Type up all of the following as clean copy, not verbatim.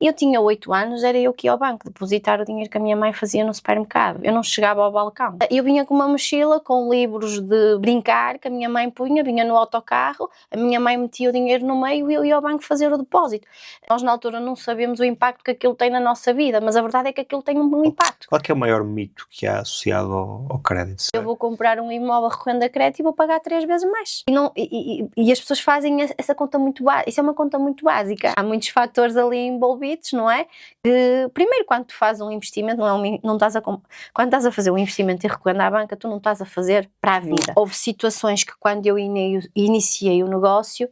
Eu tinha 8 anos, era eu que ia ao banco depositar o dinheiro que a minha mãe fazia no supermercado. Eu não chegava ao balcão. Eu vinha com uma mochila com livros de brincar que a minha mãe punha, vinha no autocarro, a minha mãe metia o dinheiro no meio e eu ia ao banco fazer o depósito. Nós na altura não sabemos o impacto que aquilo tem na nossa vida, mas a verdade é que aquilo tem um impacto. Qual é o maior mito que há associado ao crédito? Eu vou comprar um imóvel recorrendo a crédito e vou pagar 3 vezes mais. E as pessoas fazem essa conta muito básica. Isso é uma conta muito básica. Há muitos fatores ali envolvidos, não é? Que, primeiro, quando tu fazes um investimento, quando estás a fazer um investimento e recorrendo à banca, tu não estás a fazer para a vida. Houve situações que quando eu iniciei o negócio,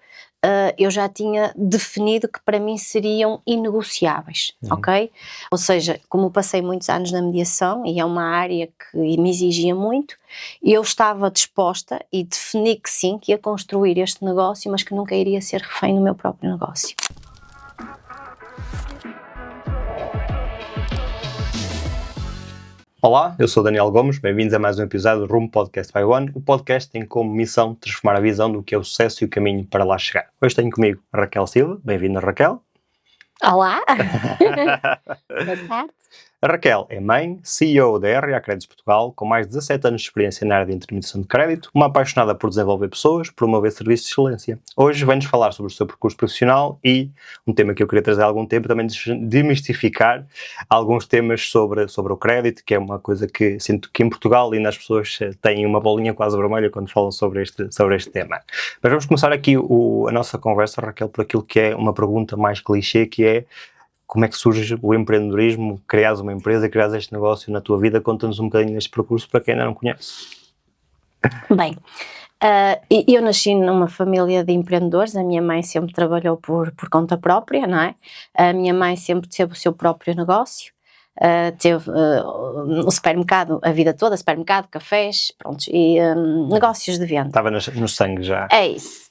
eu já tinha definido que para mim seriam inegociáveis, ok? Ou seja, como passei muitos anos na mediação e é uma área que me exigia muito, eu estava disposta e defini que sim, que ia construir este negócio, mas que nunca iria ser refém do meu próprio negócio. Olá, eu sou Daniel Gomes, bem-vindos a mais um episódio do Rumo Podcast by One. O podcast tem como missão transformar a visão do que é o sucesso e o caminho para lá chegar. Hoje tenho comigo a Raquel Silva, bem-vinda Raquel. Olá! Boa tarde. A Raquel é mãe, CEO da RA Créditos Portugal, com mais de 17 anos de experiência na área de intermediação de crédito, uma apaixonada por desenvolver pessoas, promover serviços de excelência. Hoje vem-nos falar sobre o seu percurso profissional e um tema que eu queria trazer há algum tempo, também demistificar alguns temas sobre o crédito, que é uma coisa que sinto que em Portugal ainda as pessoas têm uma bolinha quase vermelha quando falam sobre este tema. Mas vamos começar aqui a nossa conversa, Raquel, por aquilo que é uma pergunta mais clichê, que é: como é que surge o empreendedorismo, criares uma empresa, criares este negócio na tua vida? Conta-nos um bocadinho neste percurso para quem ainda não conhece. Bem, eu nasci numa família de empreendedores. A minha mãe sempre trabalhou por conta própria, não é? A minha mãe sempre teve o seu próprio negócio. Teve o supermercado a vida toda, supermercado, cafés, pronto, e negócios de venda. Estava no sangue já. É isso.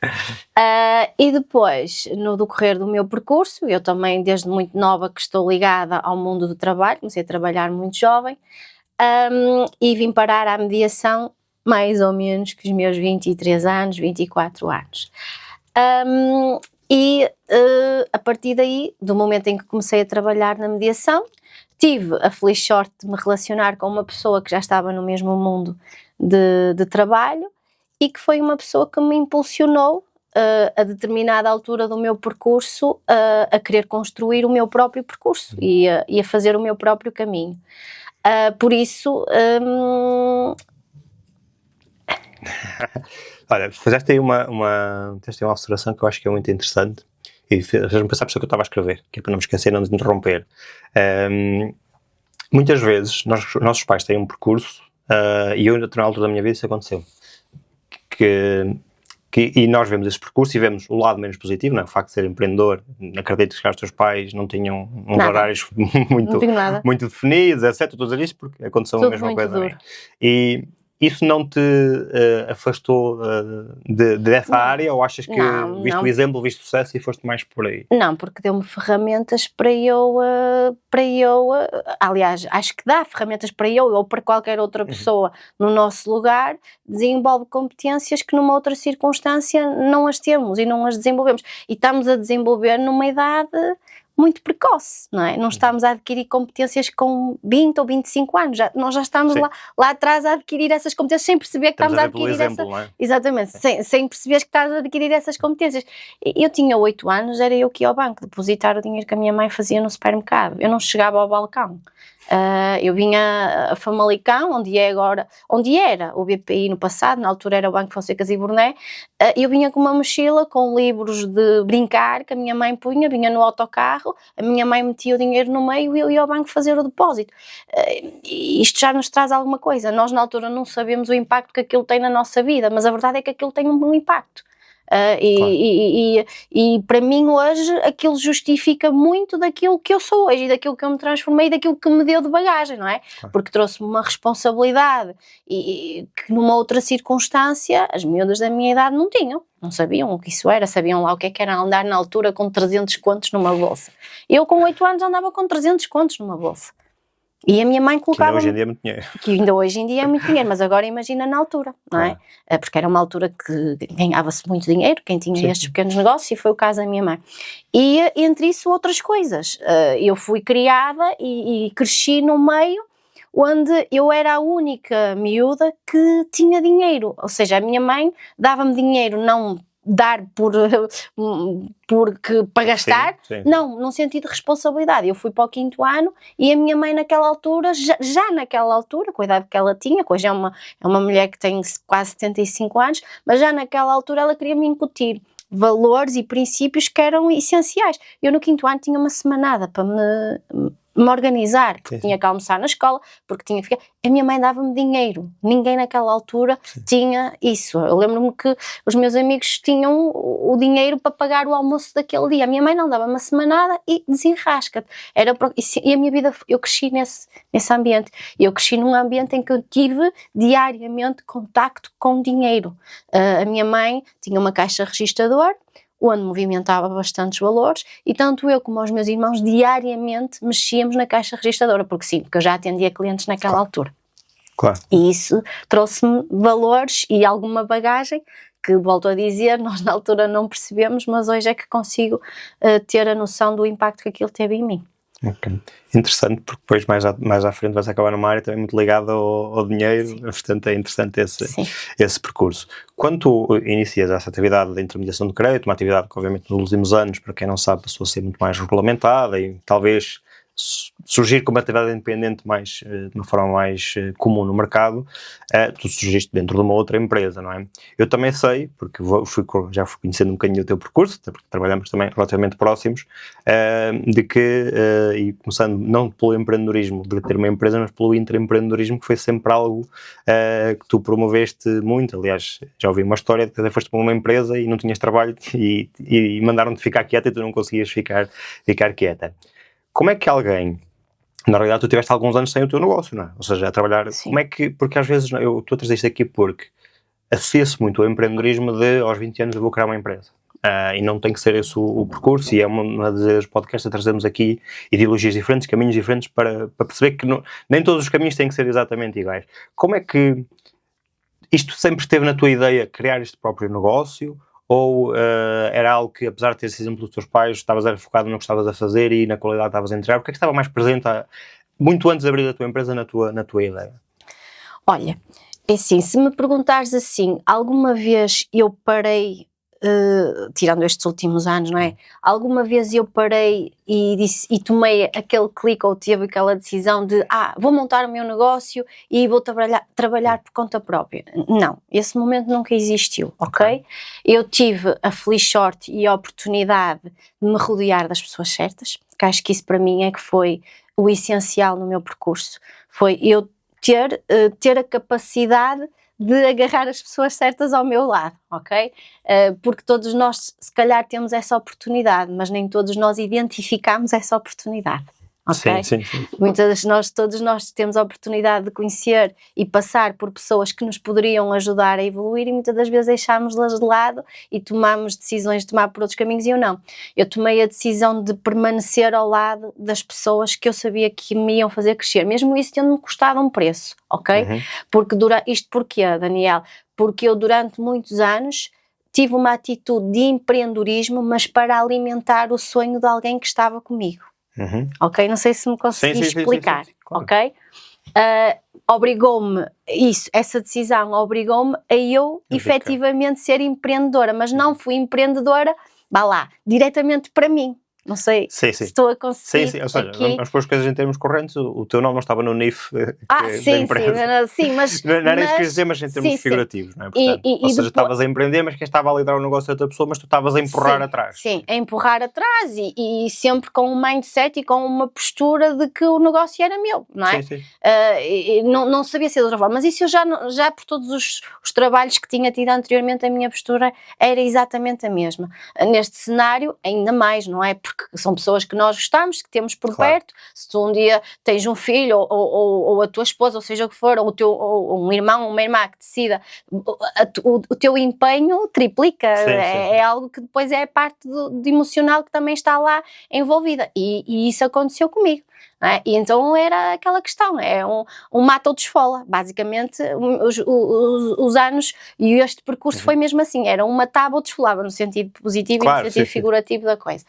E depois, no decorrer do meu percurso, eu também desde muito nova que estou ligada ao mundo do trabalho, comecei a trabalhar muito jovem, e vim parar à mediação mais ou menos que os meus 23 anos, 24 anos. A partir daí, do momento em que comecei a trabalhar na mediação, tive a feliz sorte de me relacionar com uma pessoa que já estava no mesmo mundo de trabalho e que foi uma pessoa que me impulsionou a determinada altura do meu percurso a querer construir o meu próprio percurso e a fazer o meu próprio caminho. Por isso... Olha, fizeste aí uma observação que eu acho que é muito interessante e fez-me pensar a pessoa que eu estava a escrever, que é para não me esquecer, não me interromper. Muitas vezes nossos pais têm um percurso, e eu ainda na altura da minha vida isso aconteceu, e nós vemos esse percurso e vemos o lado menos positivo, não é? O facto de ser empreendedor. Acredito que os teus pais não tinham uns horários muito definidos, etc. Estou a dizer isso porque aconteceu a mesma coisa. Duro. E isso não te afastou dessa área, ou achas que viste o exemplo, viste o sucesso e foste mais por aí? Não, porque deu-me ferramentas para eu, aliás, acho que dá ferramentas para eu ou para qualquer outra pessoa no nosso lugar, desenvolve competências que numa outra circunstância não as temos e não as desenvolvemos. E estamos a desenvolver numa idade muito precoce, não é? Não estamos a adquirir competências com 20 ou 25 anos, nós já estamos lá atrás a adquirir essas competências sem perceber que estamos a adquirir Exatamente, sem perceber que estás a adquirir essas competências. Eu tinha 8 anos, era eu que ia ao banco depositar o dinheiro que a minha mãe fazia no supermercado, eu não chegava ao balcão. Eu vinha a Famalicão, onde era o BPI no passado, na altura era o Banco Fonsecas e Borné. Eu vinha com uma mochila com livros de brincar que a minha mãe punha, vinha no autocarro, a minha mãe metia o dinheiro no meio e eu ia ao banco fazer o depósito. Isto já nos traz alguma coisa. Nós na altura não sabemos o impacto que aquilo tem na nossa vida, mas a verdade é que aquilo tem um impacto. E para mim hoje aquilo justifica muito daquilo que eu sou hoje e daquilo que eu me transformei e daquilo que me deu de bagagem, não é? Porque trouxe-me uma responsabilidade e que numa outra circunstância as miúdas da minha idade não tinham, não sabiam o que isso era, sabiam lá o que é que era andar na altura com 300 contos numa bolsa. Eu com 8 anos andava com 300 contos numa bolsa. E a minha mãe colocava... Que ainda hoje em dia é muito dinheiro. Que ainda hoje em dia é muito dinheiro, mas agora imagina na altura, não é? Porque era uma altura que ganhava-se muito dinheiro, quem tinha estes pequenos negócios, e foi o caso da minha mãe. E entre isso outras coisas. Eu fui criada e cresci num meio onde eu era a única miúda que tinha dinheiro. Ou seja, a minha mãe dava-me dinheiro, não dar para gastar, não, num sentido de responsabilidade. Eu fui para o 5º ano e a minha mãe naquela altura, já naquela altura, com a idade que ela tinha, que hoje é uma mulher que tem quase 75 anos, mas já naquela altura ela queria me incutir valores e princípios que eram essenciais. Eu no 5º ano tinha uma semanada para me organizar, porque tinha que almoçar na escola, porque tinha que ficar... A minha mãe dava-me dinheiro, ninguém naquela altura tinha isso. Eu lembro-me que os meus amigos tinham o dinheiro para pagar o almoço daquele dia. A minha mãe não, dava-me uma semanada e desenrasca-te. E a minha vida, eu cresci nesse ambiente. Eu cresci num ambiente em que eu tive diariamente contacto com dinheiro. A minha mãe tinha uma caixa registradora, onde movimentava bastantes valores, e tanto eu como os meus irmãos diariamente mexíamos na caixa registradora, porque eu já atendia clientes naquela altura. Claro. E isso trouxe-me valores e alguma bagagem que, volto a dizer, nós na altura não percebemos, mas hoje é que consigo ter a noção do impacto que aquilo teve em mim. Okay. Interessante, porque depois mais à frente vais acabar numa área também muito ligada ao dinheiro, portanto é interessante esse percurso. Quando tu inicias essa atividade de intermediação de crédito, uma atividade que obviamente nos últimos anos, para quem não sabe, passou a ser muito mais regulamentada e talvez surgir como atividade independente de uma forma mais comum no mercado, tu surgiste dentro de uma outra empresa, não é? Eu também sei, porque já fui conhecendo um bocadinho o teu percurso, até porque trabalhamos também relativamente próximos, de que, e começando não pelo empreendedorismo de ter uma empresa, mas pelo intraempreendedorismo, que foi sempre algo que tu promoveste muito. Aliás, já ouvi uma história de que foste para uma empresa e não tinhas trabalho e mandaram-te ficar quieta e tu não conseguias ficar quieta. Como é que alguém, na realidade tu tiveste alguns anos sem o teu negócio, não é? Ou seja, a trabalhar, como é que, porque às vezes, eu estou a trazer isto aqui porque associa-se muito ao empreendedorismo de aos 20 anos eu vou criar uma empresa. E não tem que ser esse o percurso, e é uma das podcasts a trazermos aqui ideologias diferentes, caminhos diferentes, para perceber que nem todos os caminhos têm que ser exatamente iguais. Como é que isto sempre esteve na tua ideia, criar este próprio negócio? Ou era algo que, apesar de ter esse exemplo dos teus pais, estavas focado no que estavas a fazer e na qualidade que estavas a entregar? Porque é que estava mais presente muito antes de abrir a tua empresa na tua ideia? Olha, é assim, se me perguntares assim, alguma vez eu parei, tirando estes últimos anos, não é? Alguma vez eu parei e tomei aquele clique ou tive aquela decisão de vou montar o meu negócio e vou trabalhar por conta própria? Não, esse momento nunca existiu, ok? Eu tive a feliz sorte e a oportunidade de me rodear das pessoas certas, que acho que isso para mim é que foi o essencial no meu percurso, foi eu ter a capacidade de agarrar as pessoas certas ao meu lado, ok? Porque todos nós, se calhar, temos essa oportunidade, mas nem todos nós identificamos essa oportunidade, ok? Sim. Todos nós temos a oportunidade de conhecer e passar por pessoas que nos poderiam ajudar a evoluir e muitas das vezes deixámos-las de lado e tomamos decisões de tomar por outros caminhos e eu não. Eu tomei a decisão de permanecer ao lado das pessoas que eu sabia que me iam fazer crescer, mesmo isso tendo-me custado um preço, ok? Porque isto porquê, Daniel? Porque eu durante muitos anos tive uma atitude de empreendedorismo, mas para alimentar o sonho de alguém que estava comigo. Ok? Não sei se me consegui explicar, sim, claro. Ok? Obrigou-me, essa decisão obrigou-me a eu efetivamente ser empreendedora, mas não fui empreendedora, diretamente para mim. Não sei se estou a conseguir. Sim, ou seja, vamos pôr as coisas em termos correntes, o teu nome não estava no NIF da empresa. Sim, mas... Não era isso que queres dizer, mas em termos figurativos, não é? Portanto, ou seja, estavas a empreender, mas quem estava a liderar o negócio é outra pessoa, mas tu estavas a empurrar atrás. Sim, a empurrar atrás e sempre com um mindset e com uma postura de que o negócio era meu, não é? Sim. Não sabia ser de outra forma, mas isso eu já por todos os trabalhos que tinha tido anteriormente, a minha postura era exatamente a mesma. Neste cenário, ainda mais, não é? Porque são pessoas que nós gostamos, que temos por perto. Se tu um dia tens um filho ou a tua esposa, ou seja o que for, ou um irmão ou uma irmã que decida, o teu empenho triplica. É algo que depois é a parte do emocional que também está lá envolvida. E isso aconteceu comigo. não é? E então era aquela questão, é um mata ou desfola, basicamente os anos, e este percurso foi mesmo assim, era um matava ou desfolava, no sentido positivo e no sentido figurativo da coisa.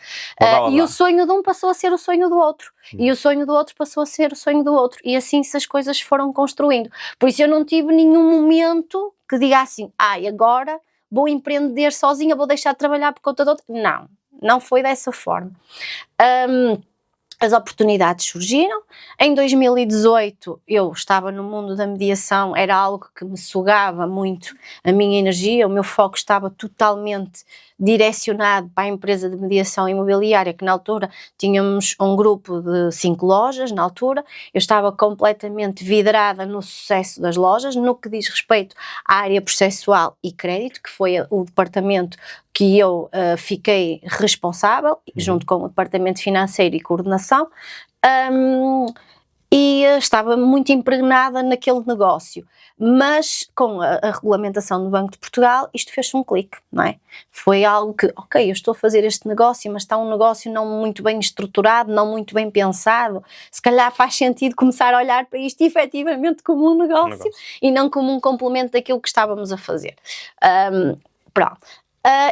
E o sonho de um passou a ser o sonho do outro, e o sonho do outro passou a ser o sonho do outro, e assim as coisas foram construindo. Por isso eu não tive nenhum momento que diga assim, agora vou empreender sozinha, vou deixar de trabalhar por conta de outro. Não foi dessa forma. As oportunidades surgiram. Em 2018 eu estava no mundo da mediação, era algo que me sugava muito a minha energia, o meu foco estava totalmente direcionado para a empresa de mediação imobiliária, que na altura tínhamos um grupo de 5 lojas, na altura, eu estava completamente vidrada no sucesso das lojas, no que diz respeito à área processual e crédito, que foi o departamento que eu fiquei responsável, junto com o departamento financeiro e coordenação, e estava muito impregnada naquele negócio, mas com a regulamentação do Banco de Portugal isto fez-se um clique, não é? Foi algo que, ok, eu estou a fazer este negócio, mas está um negócio não muito bem estruturado, não muito bem pensado, se calhar faz sentido começar a olhar para isto efetivamente como um negócio e não como um complemento daquilo que estávamos a fazer. Pronto.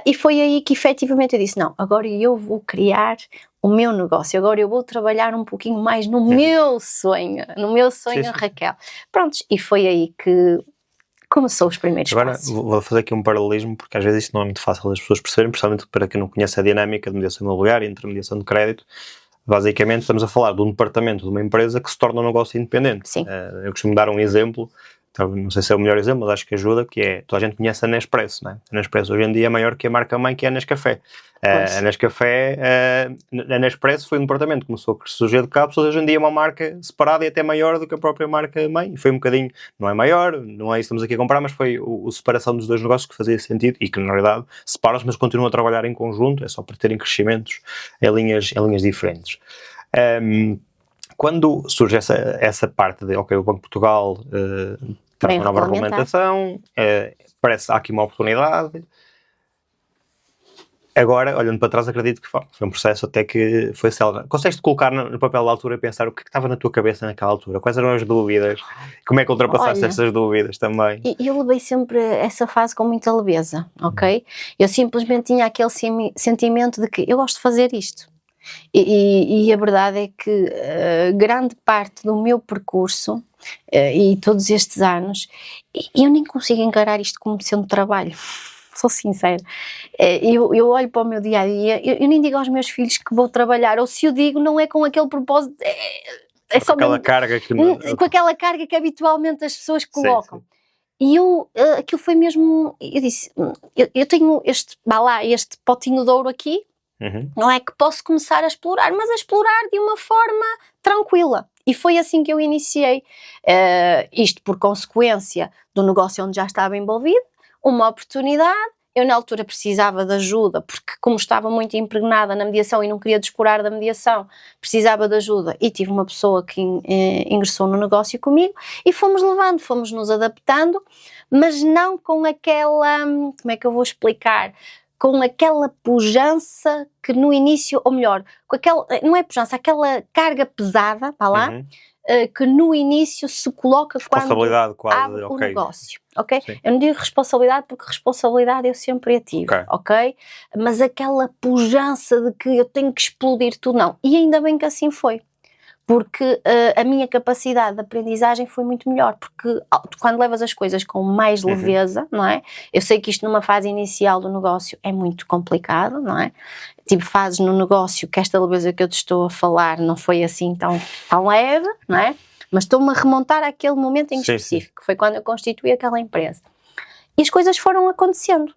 E foi aí que efetivamente eu disse, não, agora eu vou criar o meu negócio, agora eu vou trabalhar um pouquinho mais no meu sonho, sim. Raquel. Prontos, e foi aí que começou os primeiros passos. Agora vou fazer aqui um paralelismo, porque às vezes isto não é muito fácil das pessoas perceberem, principalmente para quem não conhece a dinâmica de mediação imobiliária e intermediação de crédito. Basicamente estamos a falar de um departamento de uma empresa que se torna um negócio independente. Sim. Eu costumo dar um exemplo, não sei se é o melhor exemplo, mas acho que ajuda, que é, toda a gente conhece a Nespresso, não é? A Nespresso hoje em dia é maior que a marca-mãe, que é a Nescafé. A Nescafé, a Nespresso foi um departamento que começou a surgir de cápsulas, hoje em dia é uma marca separada e até maior do que a própria marca-mãe, e foi um bocadinho, não é maior, não é isso que estamos aqui a comparar, mas foi a separação dos dois negócios que fazia sentido, e que na realidade separam-se, mas continuam a trabalhar em conjunto, é só para terem crescimentos em linhas diferentes. Quando surge essa parte de, ok, o Banco de Portugal traz uma nova regulamentação, parece aqui uma oportunidade. Agora, olhando para trás, acredito que foi um processo até que foi célebre. Consegues-te colocar no papel da altura e pensar o que estava na tua cabeça naquela altura? Quais eram as dúvidas? Como é que ultrapassaste essas dúvidas também? Eu levei sempre essa fase com muita leveza, ok? Eu simplesmente tinha aquele sentimento de que eu gosto de fazer isto. E a verdade é que grande parte do meu percurso e todos estes anos, eu nem consigo encarar isto como sendo trabalho, sou sincera. Eu olho para o meu dia-a-dia, eu nem digo aos meus filhos que vou trabalhar, ou se eu digo não é com aquele propósito, é só aquela carga que com aquela carga que habitualmente as pessoas colocam. Sim. E aquilo foi mesmo, eu disse, eu tenho este potinho de ouro aqui, não é que posso começar a explorar, mas a explorar de uma forma tranquila. E foi assim que eu iniciei, isto por consequência do negócio onde já estava envolvido, uma oportunidade. Eu na altura precisava de ajuda, porque como estava muito impregnada na mediação e não queria descurar da mediação, precisava de ajuda, e tive uma pessoa que ingressou no negócio comigo, e fomos levando, fomos nos adaptando, mas não com aquela, como é que eu vou explicar, com aquela pujança que no início, ou melhor, com aquela, não é pujança, aquela carga pesada, vá lá, que no início se coloca quando abre o negócio, ok? Sim. Eu não digo responsabilidade, porque responsabilidade eu sempre a tive, ok? Mas aquela pujança de que eu tenho que explodir tudo, não. E ainda bem que assim foi. Porque a minha capacidade de aprendizagem foi muito melhor, porque quando levas as coisas com mais leveza, não é? Eu sei que isto numa fase inicial do negócio é muito complicado, não é? Tive fases no negócio que esta leveza que eu te estou a falar não foi assim tão leve, não é? Mas estou-me a remontar àquele momento em específico, que foi quando eu constituí aquela empresa. E as coisas foram acontecendo,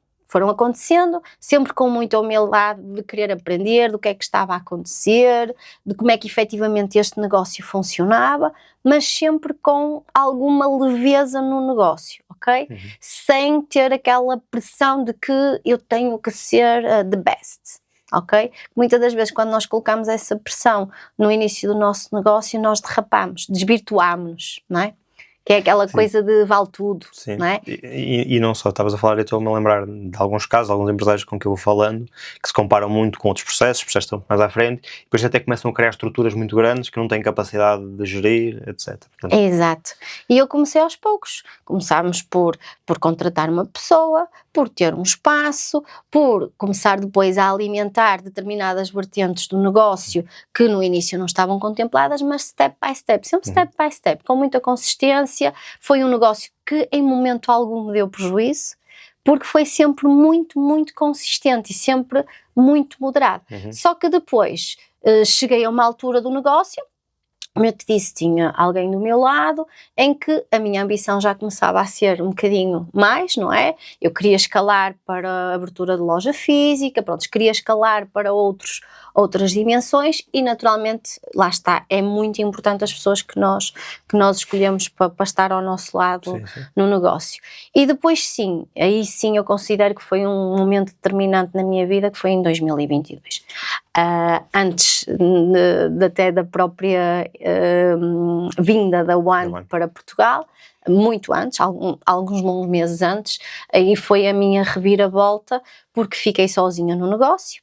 sempre com muita humildade de querer aprender do que é que estava a acontecer, de como é que efetivamente este negócio funcionava, mas sempre com alguma leveza no negócio, ok? Sem ter aquela pressão de que eu tenho que ser the best, ok? Muitas das vezes quando nós colocamos essa pressão no início do nosso negócio, nós derrapamos, desvirtuámos-nos, não é? que é aquela coisa de vale tudo, Sim. não é? E não só, estavas a falar, eu estou-me a lembrar de alguns casos, alguns empresários com que eu vou falando, que se comparam muito com outros processos estão mais à frente, e depois até começam a criar estruturas muito grandes que não têm capacidade de gerir, etc. Portanto, Exato. E eu comecei aos poucos. Começámos por contratar uma pessoa, por ter um espaço, por começar depois a alimentar determinadas vertentes do negócio que no início não estavam contempladas, mas step by step, sempre step by step, com muita consistência. Foi um negócio que em momento algum me deu prejuízo, porque foi sempre muito, muito consistente e sempre muito moderado. Só que depois cheguei a uma altura do negócio, como eu te disse, tinha alguém do meu lado, em que a minha ambição já começava a ser um bocadinho mais, não é? Eu queria escalar para a abertura de loja física, pronto, queria escalar para outras dimensões e naturalmente, lá está, é muito importante as pessoas que nós escolhemos para estar ao nosso lado no negócio. E depois sim, aí sim eu considero que foi um momento determinante na minha vida, que foi em 2022. Antes até da própria vinda da One para Portugal, muito antes, alguns bons meses antes, aí foi a minha reviravolta, porque fiquei sozinha no negócio.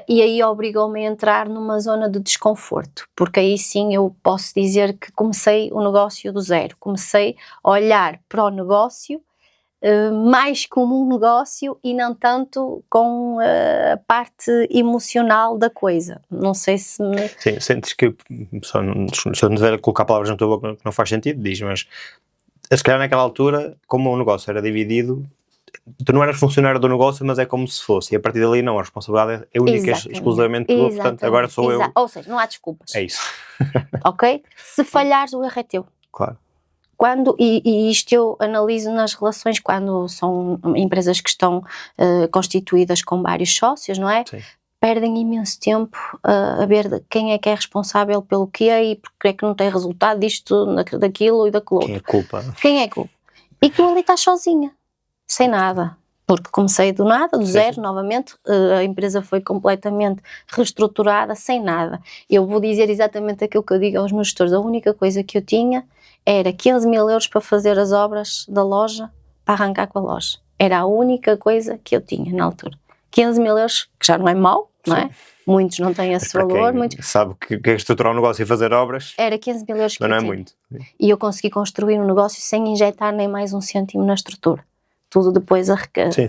E aí obrigou-me a entrar numa zona de desconforto, porque aí sim eu posso dizer que comecei o negócio do zero, comecei a olhar para o negócio mais como um negócio e não tanto com a parte emocional da coisa. Não sei se me... Sim, sentes que, se eu não tiver colocar palavras na tua boca que não faz sentido, diz, mas se calhar naquela altura, como o negócio era dividido, tu não eras funcionário do negócio, mas é como se fosse, e a partir dali não, a responsabilidade é única, exclusivamente tua, portanto agora sou eu. Ou seja, não há desculpas. É isso. Ok? Se falhares, o erro é teu. Claro. E isto eu analiso nas relações quando são empresas que estão constituídas com vários sócios, não é? Sim. Perdem imenso tempo a ver quem é que é responsável pelo quê e porque é que não tem resultado disto, daquilo e daquilo outro. Quem é culpa? Quem é culpa? E tu ali estás sozinha, sem nada. Porque comecei do nada, do zero, novamente, a empresa foi completamente reestruturada, sem nada. Eu vou dizer exatamente aquilo que eu digo aos meus gestores, a única coisa que eu tinha era 15 mil euros para fazer as obras da loja, para arrancar com a loja. Era a única coisa que eu tinha na altura. 15 mil euros, que já não é mau, não é? Muitos não têm esse valor. Muitos... sabe que é estruturar um negócio e fazer obras. Era 15 mil euros que mas eu não tinha. É muito. E eu consegui construir um negócio sem injetar nem mais um cêntimo na estrutura. Tudo depois arrecada. Sim.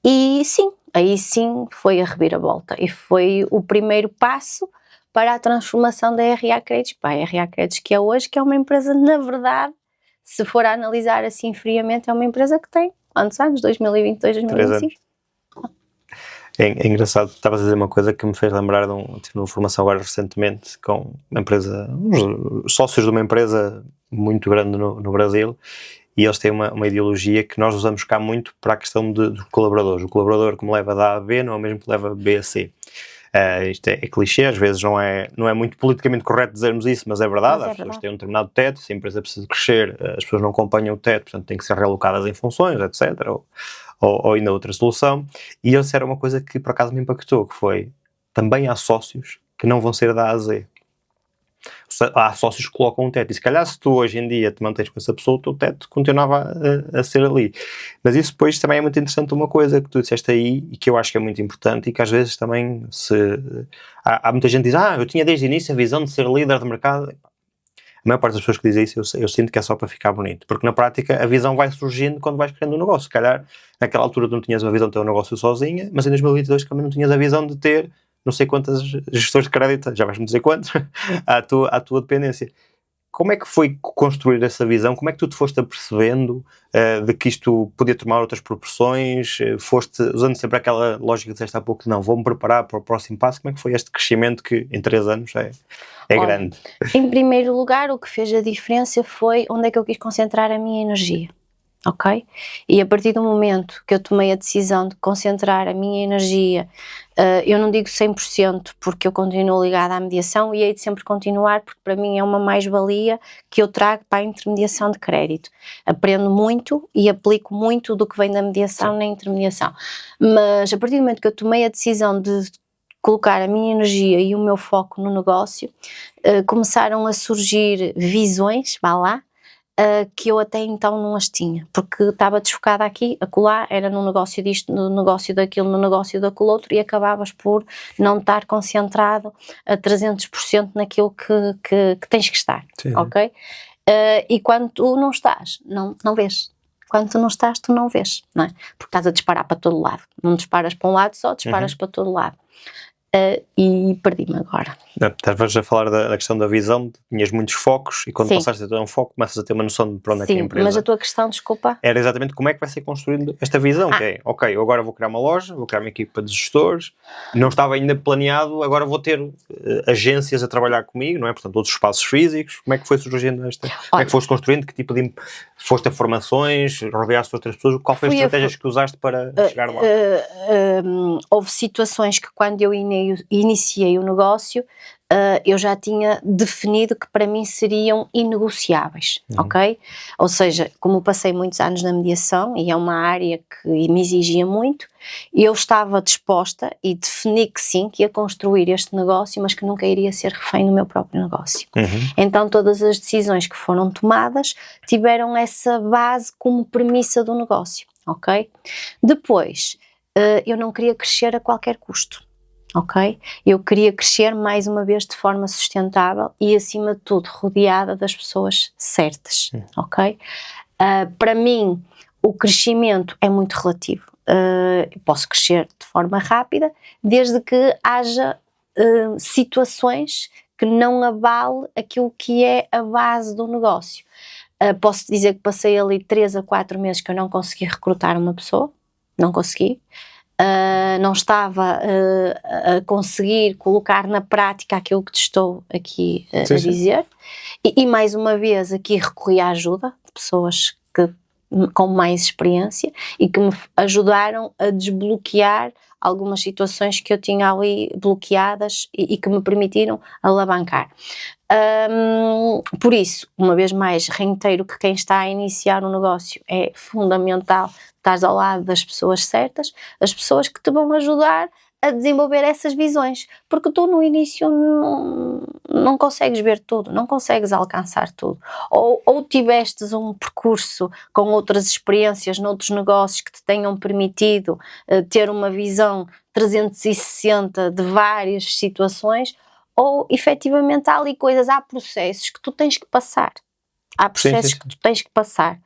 E sim, aí sim foi a reviravolta. E foi o primeiro passo para a transformação da RA Créditos. A RA Créditos que é hoje, que é uma empresa, na verdade, se for a analisar assim friamente, é uma empresa que tem quantos anos? 2022, 2025? É engraçado, estavas a dizer uma coisa que me fez lembrar tive uma formação agora recentemente com uma empresa, uns sócios de uma empresa muito grande no Brasil, e eles têm uma ideologia que nós usamos cá muito para a questão dos colaboradores. O colaborador que me leva da A a B não é o mesmo que leva B a C. Isto é clichê, às vezes não é muito politicamente correto dizermos isso, mas é verdade. As pessoas têm um determinado teto, se a empresa precisa crescer, as pessoas não acompanham o teto, portanto têm que ser realocadas em funções, etc. Ou ainda outra solução. E isso era uma coisa que por acaso me impactou, que foi, também há sócios que não vão ser da A a Z. Há sócios que colocam um teto, e se calhar se tu hoje em dia te mantens com essa pessoa, o teu teto continuava a ser ali. Mas isso depois também é muito interessante, uma coisa que tu disseste aí, e que eu acho que é muito importante, e que às vezes também há muita gente que diz, eu tinha desde o início a visão de ser líder de mercado. A maior parte das pessoas que dizem isso, eu sinto que é só para ficar bonito, porque na prática a visão vai surgindo quando vais criando um negócio. Se calhar naquela altura tu não tinhas a visão de ter um negócio sozinha, mas em 2022 também não tinhas a visão de ter não sei quantas gestores de crédito, já vais-me dizer quantos, à tua dependência. Como é que foi construir essa visão? Como é que tu te foste apercebendo de que isto podia tomar outras proporções? Foste usando sempre aquela lógica que disseste há pouco, não, vou-me preparar para o próximo passo. Como é que foi este crescimento que em 3 anos é grande? Em primeiro lugar, o que fez a diferença foi onde é que eu quis concentrar a minha energia. Ok? E a partir do momento que eu tomei a decisão de concentrar a minha energia, eu não digo 100%, porque eu continuo ligada à mediação e hei de sempre continuar, porque para mim é uma mais-valia que eu trago para a intermediação de crédito. Aprendo muito e aplico muito do que vem da mediação na intermediação. Mas a partir do momento que eu tomei a decisão de colocar a minha energia e o meu foco no negócio, começaram a surgir visões, vá lá, que eu até então não as tinha, porque estava desfocada aqui, acolá, era no negócio disto, no negócio daquilo, no negócio daquele outro, e acabavas por não estar concentrado a 300% naquilo que tens que estar, Sim. ok? E quando tu não estás, não vês. Quando tu não estás, tu não vês, não é? Porque estás a disparar para todo lado. Não disparas para um lado só, disparas para todo lado. E perdi-me agora. Estavas a falar da questão da visão, tinhas muitos focos e quando Sim. passaste a ter um foco começas a ter uma noção de para onde é que é a Sim, empresa. mas a tua questão, desculpa. Era exatamente como é que vai ser construída esta visão, que é, ok, eu agora vou criar uma loja, vou criar uma equipa de gestores, não estava ainda planeado, agora vou ter agências a trabalhar comigo, não é? Portanto, outros espaços físicos, como é que foi surgindo esta? Como é que foste construindo? Que tipo de... Foste a formações, rodeaste outras pessoas? Qual foi as estratégias que usaste para chegar lá? Houve situações que quando eu iniciei o negócio, eu já tinha definido que para mim seriam inegociáveis, ok? Ou seja, como passei muitos anos na mediação e é uma área que me exigia muito, eu estava disposta e defini que sim, que ia construir este negócio, mas que nunca iria ser refém do meu próprio negócio. Então todas as decisões que foram tomadas tiveram essa base como premissa do negócio, ok? Depois, eu não queria crescer a qualquer custo. Ok? Eu queria crescer mais uma vez de forma sustentável e acima de tudo rodeada das pessoas certas, ok? Para mim o crescimento é muito relativo, eu posso crescer de forma rápida desde que haja situações que não avale aquilo que é a base do negócio. Posso dizer que passei ali 3 a 4 meses que eu não consegui recrutar uma pessoa, não consegui. Não estava a conseguir colocar na prática aquilo que te estou aqui a dizer. E mais uma vez aqui recorri à ajuda de pessoas com mais experiência e que me ajudaram a desbloquear algumas situações que eu tinha ali bloqueadas e que me permitiram alavancar. Por isso, uma vez mais, reitero que quem está a iniciar um negócio é fundamental estar ao lado das pessoas certas, as pessoas que te vão ajudar a desenvolver essas visões, porque tu no início não consegues ver tudo, não consegues alcançar tudo, ou tivestes um percurso com outras experiências noutros negócios que te tenham permitido ter uma visão 360 de várias situações, ou efetivamente há ali coisas, há processos que tu tens que passar, que tu tens que passar.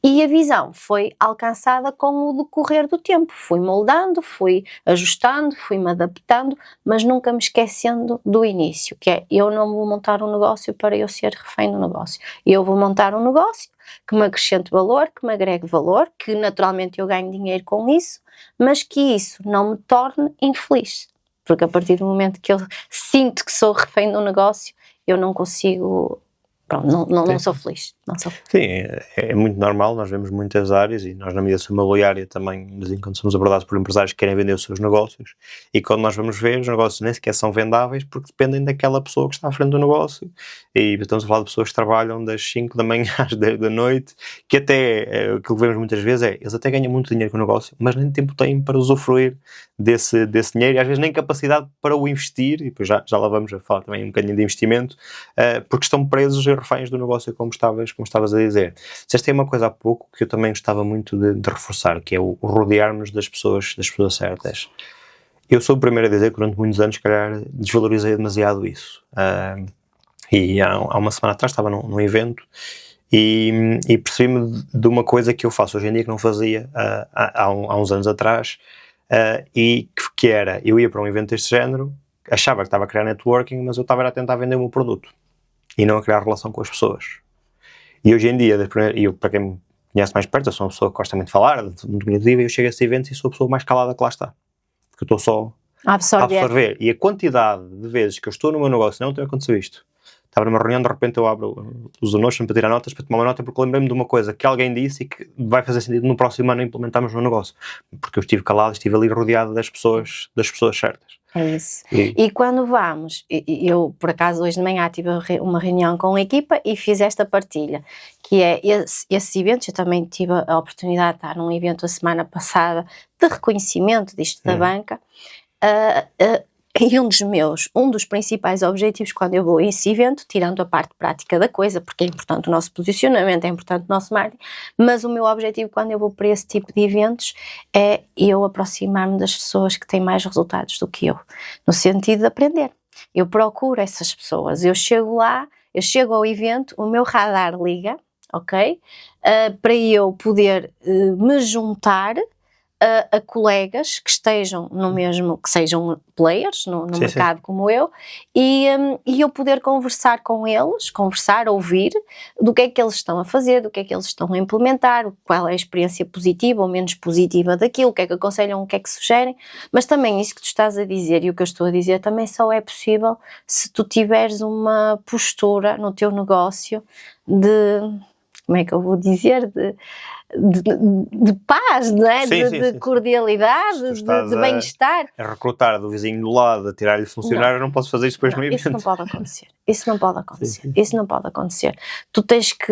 E a visão foi alcançada com o decorrer do tempo, fui moldando, fui ajustando, fui-me adaptando, mas nunca me esquecendo do início, que é, eu não vou montar um negócio para eu ser refém do negócio, eu vou montar um negócio que me acrescente valor, que me agregue valor, que naturalmente eu ganho dinheiro com isso, mas que isso não me torne infeliz, porque a partir do momento que eu sinto que sou refém do negócio, eu não consigo... Pronto, não sou feliz, não sou. Sim, é muito normal, nós vemos muitas áreas e nós na mediação imobiliária também, quando somos abordados por empresários que querem vender os seus negócios e quando nós vamos ver, os negócios nem sequer são vendáveis porque dependem daquela pessoa que está à frente do negócio e estamos a falar de pessoas que trabalham das 5 da manhã às 10 da noite, que até, aquilo que vemos muitas vezes é, eles até ganham muito dinheiro com o negócio, mas nem tempo têm para usufruir desse dinheiro e às vezes nem capacidade para o investir, e depois já lá vamos a falar também um bocadinho de investimento, porque estão presos e reféns do negócio, como estavas a dizer. Disseste aí uma coisa há pouco que eu também gostava muito de reforçar, que é o rodear-nos das pessoas certas. Eu sou o primeiro a dizer que durante muitos anos, se calhar, desvalorizei demasiado isso. E há uma semana atrás estava num evento e percebi-me de uma coisa que eu faço hoje em dia que não fazia há uns anos atrás, e que era, eu ia para um evento deste género, achava que estava a criar networking, mas eu estava a tentar vender o meu produto e não a criar relação com as pessoas. E hoje em dia, eu, para quem me conhece mais perto, eu sou uma pessoa que gosta muito de falar, muito comunicativa, e eu chego a esse evento e sou a pessoa mais calada que lá está. Porque eu estou só a absorver. E a quantidade de vezes que eu estou no meu negócio, não tem acontecido isto. Estava numa reunião, de repente eu abro os Notion para tirar notas, para tomar uma nota, porque lembrei-me de uma coisa que alguém disse e que vai fazer sentido no próximo ano implementarmos no negócio. Porque eu estive calado, estive ali rodeado das pessoas certas. É isso. E quando vamos, eu por acaso hoje de manhã tive uma reunião com a equipa e fiz esta partilha, que é esses eventos. Eu também tive a oportunidade de estar num evento a semana passada de reconhecimento disto da banca, E um dos principais objetivos quando eu vou a esse evento, tirando a parte prática da coisa, porque é importante o nosso posicionamento, é importante o nosso marketing, mas o meu objetivo quando eu vou para esse tipo de eventos é eu aproximar-me das pessoas que têm mais resultados do que eu, no sentido de aprender. Eu procuro essas pessoas, eu chego lá, eu chego ao evento, o meu radar liga, ok? Para eu poder me juntar a colegas que estejam no mesmo, que sejam players no mercado como eu, e eu poder conversar com eles, ouvir do que é que eles estão a fazer, do que é que eles estão a implementar, qual é a experiência positiva ou menos positiva daquilo, o que é que aconselham, o que é que sugerem, mas também isso que tu estás a dizer e o que eu estou a dizer também só é possível se tu tiveres uma postura no teu negócio de, como é que eu vou dizer, de paz, não é? De cordialidade, de bem-estar. A recrutar do vizinho do lado, a tirar-lhe funcionário, eu não posso fazer isso depois no evento. Isso não pode acontecer. Isso não pode acontecer. Tu tens que...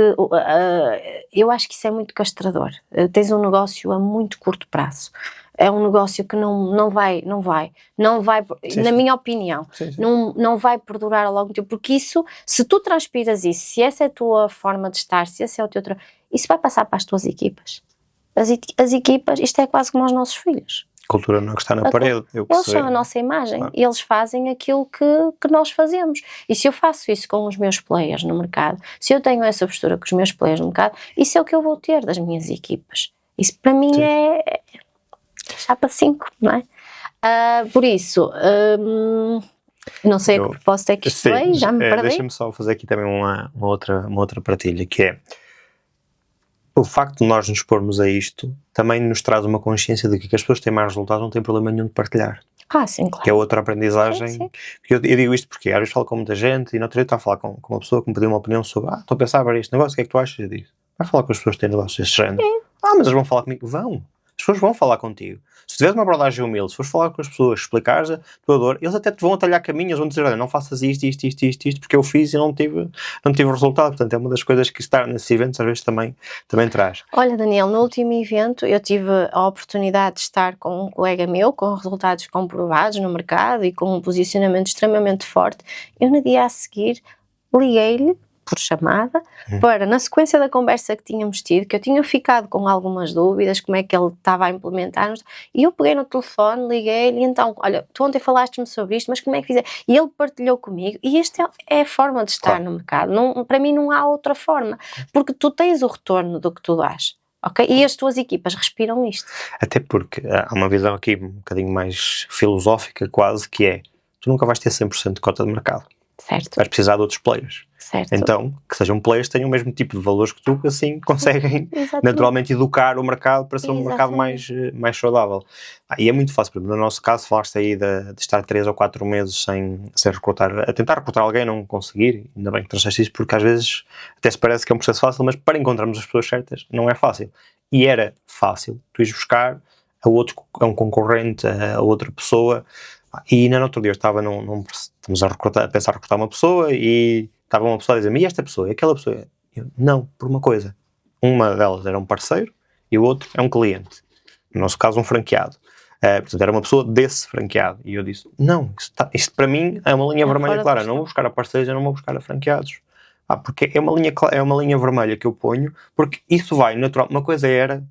eu acho que isso é muito castrador. Tens um negócio a muito curto prazo. É um negócio que não vai, na minha opinião, não vai perdurar ao longo tempo, porque isso, se tu transpiras isso, se essa é a tua forma de estar, se esse é o teu trabalho, isso vai passar para as tuas equipas. As equipas, isto é quase como os nossos filhos. A cultura não é que está na parede. Eles são a nossa imagem, eles fazem aquilo que nós fazemos. E se eu faço isso com os meus players no mercado, se eu tenho essa postura com os meus players no mercado, isso é o que eu vou ter das minhas equipas. Isso para mim é chapa 5, não é? Por isso, não sei a que propósito é que isto veio, já me perdi. Deixa-me só fazer aqui também uma outra partilha, que é o facto de nós nos pormos a isto também nos traz uma consciência de que as pessoas que têm mais resultados não têm problema nenhum de partilhar. Sim, claro. Que é outra aprendizagem. Sim. Eu digo isto porque às vezes falo com muita gente e na outra vez estava a falar com uma pessoa que me pediu uma opinião sobre estou a pensar sobre este negócio, o que é que tu achas? Eu digo, vai falar com as pessoas que têm negócios deste género. Mas eles vão falar comigo. Vão. As pessoas vão falar contigo. Se tiveres uma abordagem humilde, se fores falar com as pessoas, explicares a tua dor, eles até te vão atalhar caminhos, vão dizer, olha, não faças isto, porque eu fiz e não tive resultado. Portanto, é uma das coisas que estar nesses eventos às vezes também traz. Olha, Daniel, no último evento eu tive a oportunidade de estar com um colega meu, com resultados comprovados no mercado e com um posicionamento extremamente forte. Eu no dia a seguir liguei-lhe por chamada, para, na sequência da conversa que tínhamos tido, que eu tinha ficado com algumas dúvidas, como é que ele estava a implementar, e eu peguei no telefone, liguei-lhe, e então, olha, tu ontem falaste-me sobre isto, mas como é que fizer? E ele partilhou comigo, e esta é a forma de estar no mercado. Para mim não há outra forma, porque tu tens o retorno do que tu dás. Okay? E as tuas equipas respiram isto. Até porque há uma visão aqui um bocadinho mais filosófica quase, que é, tu nunca vais ter 100% de cota de mercado. Certo. Vais precisar de outros players. Certo. Então, que sejam players que tenham o mesmo tipo de valores que tu, que assim conseguem naturalmente educar o mercado para ser um mercado mais saudável. E é muito fácil, por exemplo, no nosso caso, falaste aí de estar 3 ou 4 meses sem recrutar, a tentar recrutar alguém, não conseguir, ainda bem que trouxeste isso, porque às vezes até se parece que é um processo fácil, mas para encontrarmos as pessoas certas não é fácil. E era fácil, tu ires buscar a um concorrente, a outra pessoa. E ainda no outro dia estamos a pensar em recrutar uma pessoa e estava uma pessoa a dizer-me, e esta pessoa, e aquela pessoa? Eu, não, por uma coisa. Uma delas era um parceiro e o outro é um cliente. No nosso caso, um franqueado. Portanto, era uma pessoa desse franqueado. E eu disse, não, isto para mim é uma linha vermelha clara. Não vou buscar a parceiros, eu não vou buscar a franqueados. Porque é uma linha vermelha que eu ponho, porque isso vai natural. Uma coisa era...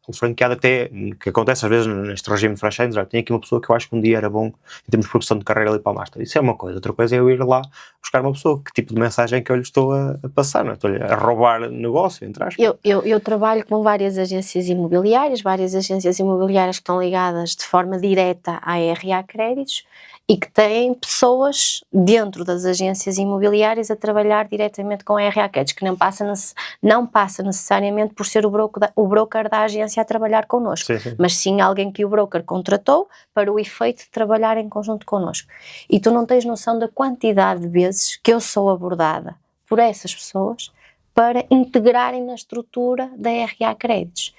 O franqueado até, que acontece às vezes neste regime de franchise, já tem aqui uma pessoa que eu acho que um dia era bom em termos de progressão de carreira ali para o Master. Isso é uma coisa. Outra coisa é eu ir lá buscar uma pessoa. Que tipo de mensagem que eu lhe estou a passar? Não é? Estou-lhe a roubar negócio, entre aspas. Eu trabalho com várias agências imobiliárias que estão ligadas de forma direta à RA Créditos e que têm pessoas dentro das agências imobiliárias a trabalhar diretamente com a RA Créditos, que não passa necessariamente por ser o broker da agência a trabalhar connosco, mas sim alguém que o broker contratou para o efeito de trabalhar em conjunto connosco. E tu não tens noção da quantidade de vezes que eu sou abordada por essas pessoas para integrarem na estrutura da RA Créditos.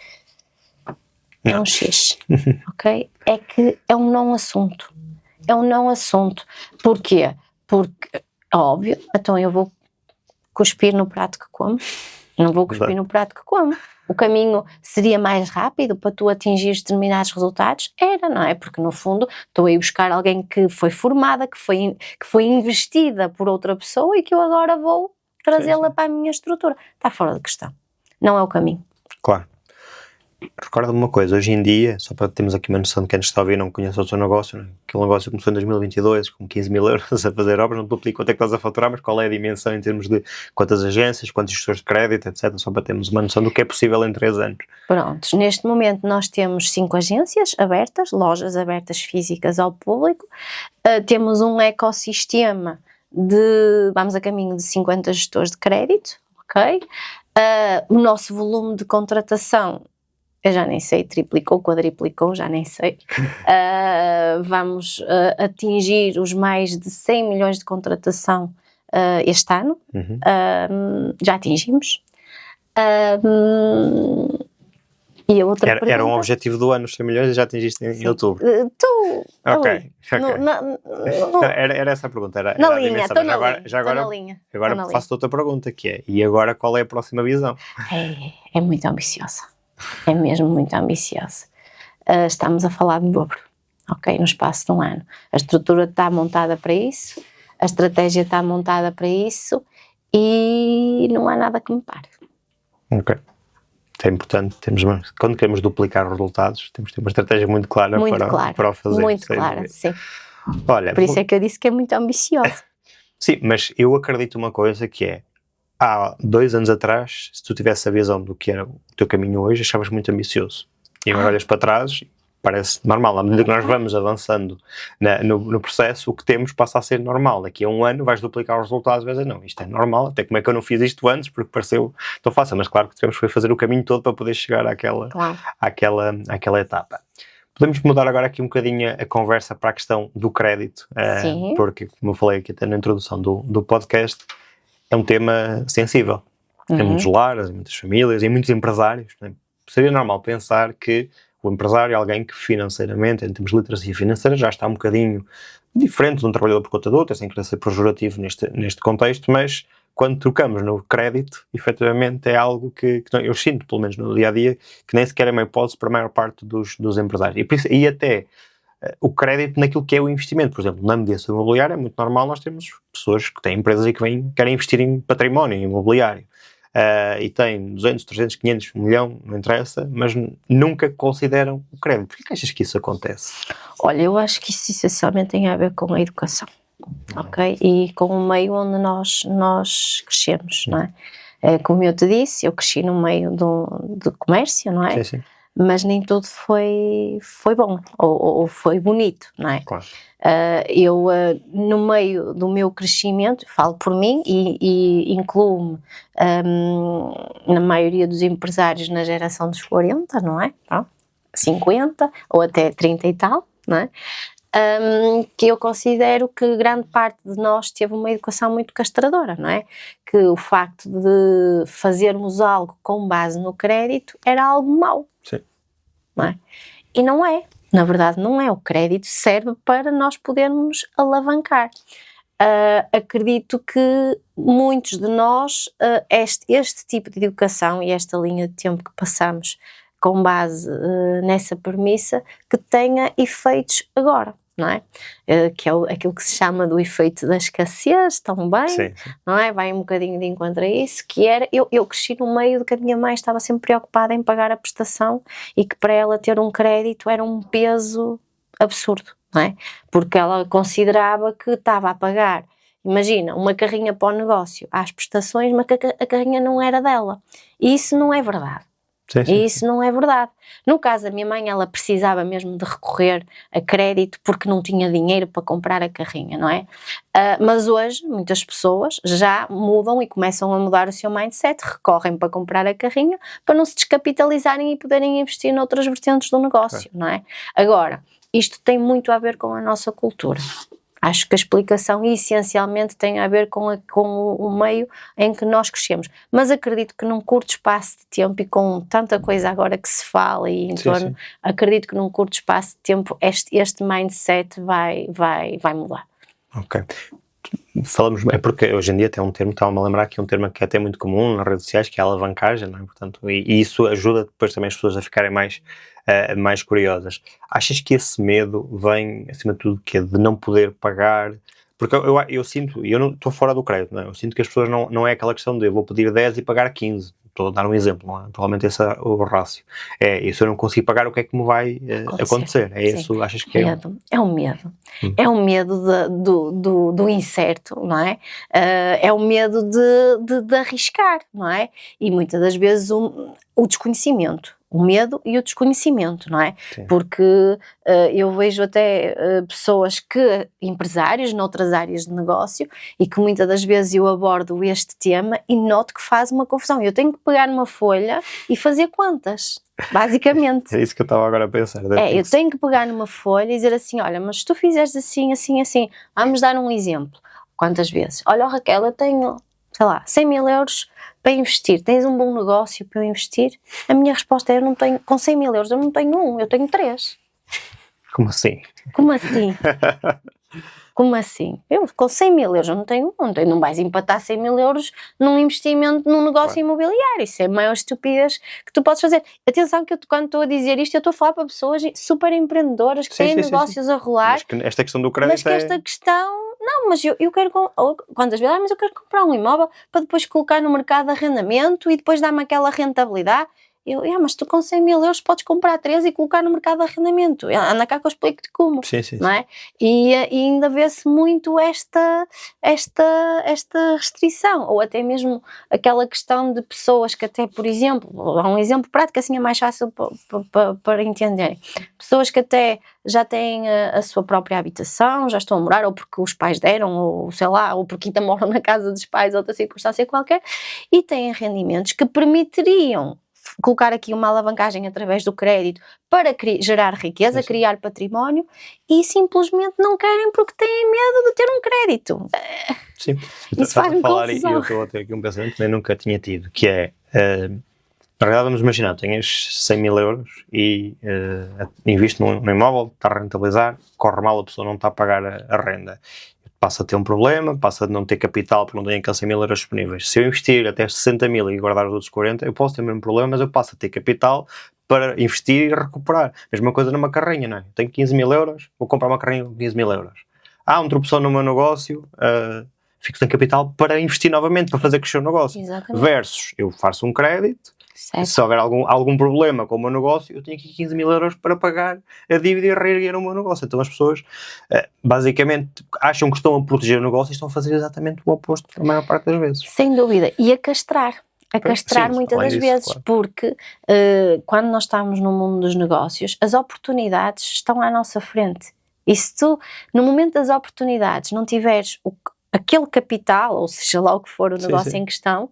É um X, ok? É que é um não assunto. É um não assunto. Porquê? Porque, óbvio, então eu vou cuspir no prato que como. Não vou cuspir no prato que como. O caminho seria mais rápido para tu atingires determinados resultados? Era, não é? Porque no fundo estou a ir buscar alguém que foi formada, que foi investida por outra pessoa e que eu agora vou trazê-la para a minha estrutura. Está fora de questão. Não é o caminho. Claro. Recorda-me uma coisa, hoje em dia, só para termos aqui uma noção de quem nos está a ouvir não conhece o seu negócio, né? Aquele negócio começou em 2022 com 15 mil euros a fazer obras, não te aplico quanto é que estás a faturar, mas qual é a dimensão em termos de quantas agências, quantos gestores de crédito, etc, só para termos uma noção do que é possível em 3 anos. Prontos, neste momento nós temos 5 agências abertas, lojas abertas físicas ao público, temos um ecossistema vamos a caminho de 50 gestores de crédito, ok? O nosso volume de contratação, eu já nem sei, triplicou, quadriplicou, já nem sei. Vamos atingir os mais de 100 milhões de contratação este ano. Já atingimos. E a outra era um objetivo do ano, os 100 milhões, e já atingiste em outubro. Ok. Era essa a pergunta. Na linha, estou na linha. Agora faço outra pergunta, que é, e agora qual é a próxima visão? É muito ambiciosa. É mesmo muito ambiciosa. Estamos a falar de dobro, ok? No espaço de um ano. A estrutura está montada para isso, a estratégia está montada para isso e não há nada que me pare. Ok. É importante, quando queremos duplicar os resultados, temos de ter uma estratégia muito clara para o fazer. Muito clara, sim. Olha, por isso é que eu disse que é muito ambiciosa. Sim, mas eu acredito uma coisa que é, há 2 anos atrás, se tu tivesse a visão do que era o teu caminho hoje, achavas muito ambicioso. E agora olhas para trás, parece normal. À medida que nós vamos avançando no processo, o que temos passa a ser normal. Daqui a 1 ano vais duplicar os resultados e vais dizer, não, isto é normal, até como é que eu não fiz isto antes, porque pareceu tão fácil. Mas claro que tivemos que fazer o caminho todo para poder chegar àquela etapa. Podemos mudar agora aqui um bocadinho a conversa para a questão do crédito, porque, como eu falei aqui até na introdução do podcast, é um tema sensível. Em muitos lares, em muitas famílias, em muitos empresários. Né? Seria normal pensar que o empresário é alguém que financeiramente, em termos de literacia financeira, já está um bocadinho diferente de um trabalhador por conta de outro, sem querer ser pejorativo neste contexto, mas quando trocamos no crédito, efetivamente é algo que eu sinto, pelo menos no dia-a-dia, que nem sequer é uma hipótese para a maior parte dos empresários. E até o crédito naquilo que é o investimento. Por exemplo, na mediação imobiliária é muito normal nós termos pessoas que têm empresas e que querem investir em património imobiliário. E têm 200, 300, 500, 1 milhão, não interessa, mas nunca consideram o crédito. Por que achas que isso acontece? Olha, eu acho que isso essencialmente tem a ver com a educação, ok? E com o meio onde nós crescemos, não é? Como eu te disse, eu cresci no meio do comércio, não é? Sim. Mas nem tudo foi bom ou foi bonito, não é? Claro. Eu, no meio do meu crescimento, falo por mim e incluo-me na maioria dos empresários na geração dos 40, não é? 50 ou até 30 e tal, não é? Que eu considero que grande parte de nós teve uma educação muito castradora, não é? Que o facto de fazermos algo com base no crédito era algo mau. Sim. Não é? E não é. Na verdade não é. O crédito serve para nós podermos alavancar. Acredito que muitos de nós, este tipo de educação e esta linha de tempo que passamos com base nessa premissa, que tenha efeitos agora, não é? Que é aquilo que se chama do efeito da escassez também, Sim. não é? Vai um bocadinho de encontro a isso, que era, eu cresci no meio de que a minha mãe estava sempre preocupada em pagar a prestação e que para ela ter um crédito era um peso absurdo, não é? Porque ela considerava que estava a pagar, imagina, uma carrinha para o negócio às prestações, mas que a carrinha não era dela. E isso não é verdade. Sim. E isso não é verdade. No caso da minha mãe, ela precisava mesmo de recorrer a crédito porque não tinha dinheiro para comprar a carrinha, não é? Mas hoje, muitas pessoas já mudam e começam a mudar o seu mindset, recorrem para comprar a carrinha para não se descapitalizarem e poderem investir noutras vertentes do negócio, não é? Agora, isto tem muito a ver com a nossa cultura. Acho que a explicação essencialmente tem a ver com o meio em que nós crescemos. Mas acredito que num curto espaço de tempo e com tanta coisa agora que se fala e em torno, acredito que num curto espaço de tempo este mindset vai mudar. Ok. falamos, é porque hoje em dia tem um termo, estava-me a lembrar que é um termo que é até muito comum nas redes sociais, que é a alavancagem, não é? Portanto, e isso ajuda depois também as pessoas a ficarem mais curiosas. Achas que esse medo vem, acima de tudo, que é de não poder pagar? Porque eu sinto, e eu não estou fora do crédito, não é? Eu sinto que as pessoas não é aquela questão de eu vou pedir 10 e pagar 15. Estou a dar um exemplo, não é? Provavelmente esse é o rácio. E se eu não conseguir pagar, o que é que me vai acontecer? É isso? Achas que medo. É um medo. É um medo do incerto, não é? É o medo de arriscar, não é? E muitas das vezes o desconhecimento. O medo e o desconhecimento, não é? Sim. Porque eu vejo até pessoas empresários noutras áreas de negócio, e que muitas das vezes eu abordo este tema e noto que faz uma confusão. Eu tenho que pegar numa folha e fazer contas, basicamente. É isso que eu estava agora a pensar. Eu tenho que pegar numa folha e dizer assim, olha, mas se tu fizeres assim, assim, assim, vamos dar um exemplo. Quantas vezes? Olha, Raquel, eu tenho, sei lá, 100 mil euros para investir, tens um bom negócio para eu investir? A minha resposta é, eu não tenho, com 100 mil euros eu não tenho um, eu tenho 3. Como assim? Como assim? Como assim? Eu com 100 mil euros eu não tenho um, não vais empatar 100 mil euros num investimento num negócio imobiliário, isso é a maior estupidez que tu podes fazer. Atenção que quando estou a dizer isto, eu estou a falar para pessoas super empreendedoras que têm negócios a rolar. Mas que esta questão do crédito mas que esta questão... Não, mas eu quero... Quantas vezes? Mas eu quero comprar um imóvel para depois colocar no mercado de arrendamento e depois dar-me aquela rentabilidade. Mas tu com 100 mil euros podes comprar 3 e colocar no mercado de arrendamento. Anda cá que eu explico-te como. Sim. Não é? E ainda vê-se muito esta restrição. Ou até mesmo aquela questão de pessoas que até, por exemplo, há um exemplo prático assim é mais fácil para entenderem. Pessoas que até já têm a sua própria habitação, já estão a morar, ou porque os pais deram, ou sei lá, ou porque ainda moram na casa dos pais, outra circunstância qualquer, e têm rendimentos que permitiriam colocar aqui uma alavancagem através do crédito para gerar riqueza, criar património, e simplesmente não querem porque têm medo de ter um crédito. Sim, isso faz-me confusão. E eu estou a ter aqui um pensamento que eu nunca tinha tido, que é, na realidade vamos imaginar, tens 100 mil euros e investe num imóvel, está a rentabilizar, corre mal, a pessoa não está a pagar a renda. Passa a ter um problema, passa a não ter capital porque não tem aqueles 100 mil euros disponíveis. Se eu investir até 60 mil e guardar os outros 40, eu posso ter o mesmo problema, mas eu passo a ter capital para investir e recuperar. Mesma coisa numa carrinha, não é? Eu tenho 15 mil euros, vou comprar uma carrinha com 15 mil euros. Um tropeção no meu negócio, fico sem capital para investir novamente, para fazer crescer o negócio. Exatamente. Versus, eu faço um crédito, certo. Se houver algum problema com o meu negócio, eu tenho aqui 15 mil euros para pagar a dívida e reerguer o meu negócio. Então as pessoas, basicamente, acham que estão a proteger o negócio e estão a fazer exatamente o oposto a maior parte das vezes. Sem dúvida. E a castrar. Sim, muitas das vezes, claro. Porque quando nós estamos no mundo dos negócios, as oportunidades estão à nossa frente. E se tu, no momento das oportunidades, não tiveres aquele capital, ou seja lá o que for o negócio em questão,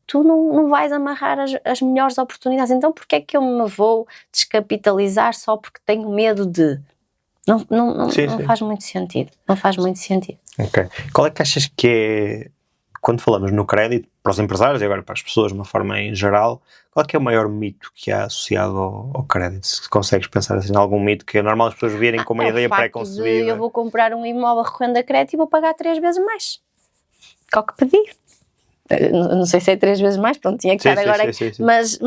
tu não vais amarrar as melhores oportunidades. Então porquê é que eu me vou descapitalizar só porque tenho medo de... Não faz muito sentido. Não faz muito sentido. Ok. Qual é que achas que é, quando falamos no crédito, para os empresários e agora para as pessoas de uma forma em geral, qual é que é o maior mito que há associado ao crédito? Se consegues pensar assim em algum mito que é normal as pessoas virem com uma ideia pré-concebida. Eu vou comprar um imóvel recorrendo a crédito e vou pagar 3 vezes mais. Qual que pedir? Não sei se é 3 vezes mais, pronto, tinha que estar agora, sim. Mas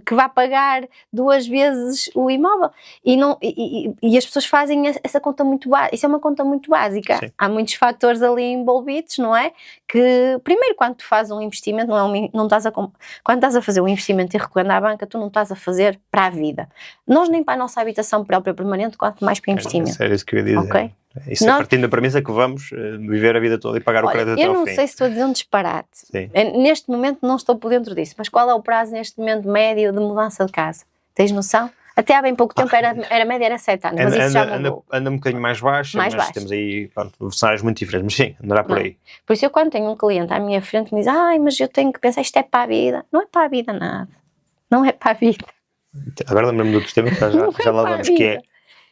que vá pagar 2 vezes o imóvel e as pessoas fazem essa conta muito básica. Isso é uma conta muito básica. Sim. Há muitos fatores ali envolvidos, não é? Que primeiro, quando tu fazes um investimento, quando estás a fazer um investimento e recorrendo à banca, tu não estás a fazer para a vida. Nós nem para a nossa habitação própria permanente, quanto mais para investimento. É isso que eu ia dizer. Okay? Isso é partindo da premissa que vamos viver a vida toda e pagar o crédito até ao fim. Eu não sei se estou a dizer um disparate. Sim. Neste momento não estou por dentro disso, mas qual é o prazo neste momento médio de mudança de casa? Tens noção? Até há bem pouco tempo era média, era 7 anos, mas isso já mudou. Anda um bocadinho mais baixo, temos aí cenários muito diferentes, mas sim, andará por aí. Por isso eu quando tenho um cliente à minha frente que me diz, mas eu tenho que pensar, isto é para a vida. Não é para a vida nada. Não é para a vida. Agora lembro-me do outro tema que já lá vamos, que é,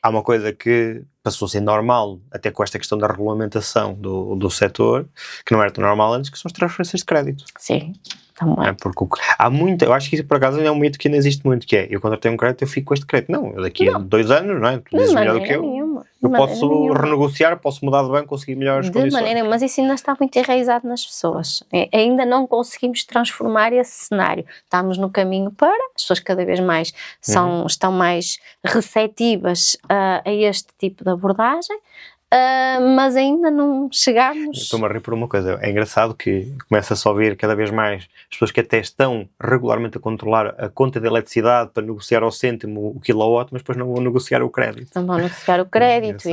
há uma coisa que passou a ser normal, até com esta questão da regulamentação do setor, que não era tão normal antes, que são as transferências de crédito. Sim, também. Porque há muito, eu acho que isso por acaso é um mito que ainda existe muito, que é, eu quando eu tenho um crédito, eu fico com este crédito. Não, daqui a 2 anos, não é? Tu dizes melhor do que eu. Eu posso renegociar, posso mudar de banco, conseguir melhores condições. Mas isso ainda está muito enraizado nas pessoas. Ainda não conseguimos transformar esse cenário. Estamos no caminho para, as pessoas cada vez mais estão mais receptivas a este tipo de abordagem, mas ainda não chegámos... Estou-me a rir por uma coisa, é engraçado que começa-se a ouvir cada vez mais as pessoas que até estão regularmente a controlar a conta de eletricidade para negociar ao cêntimo o quilowatt, mas depois não vão negociar o crédito. Não vão negociar o crédito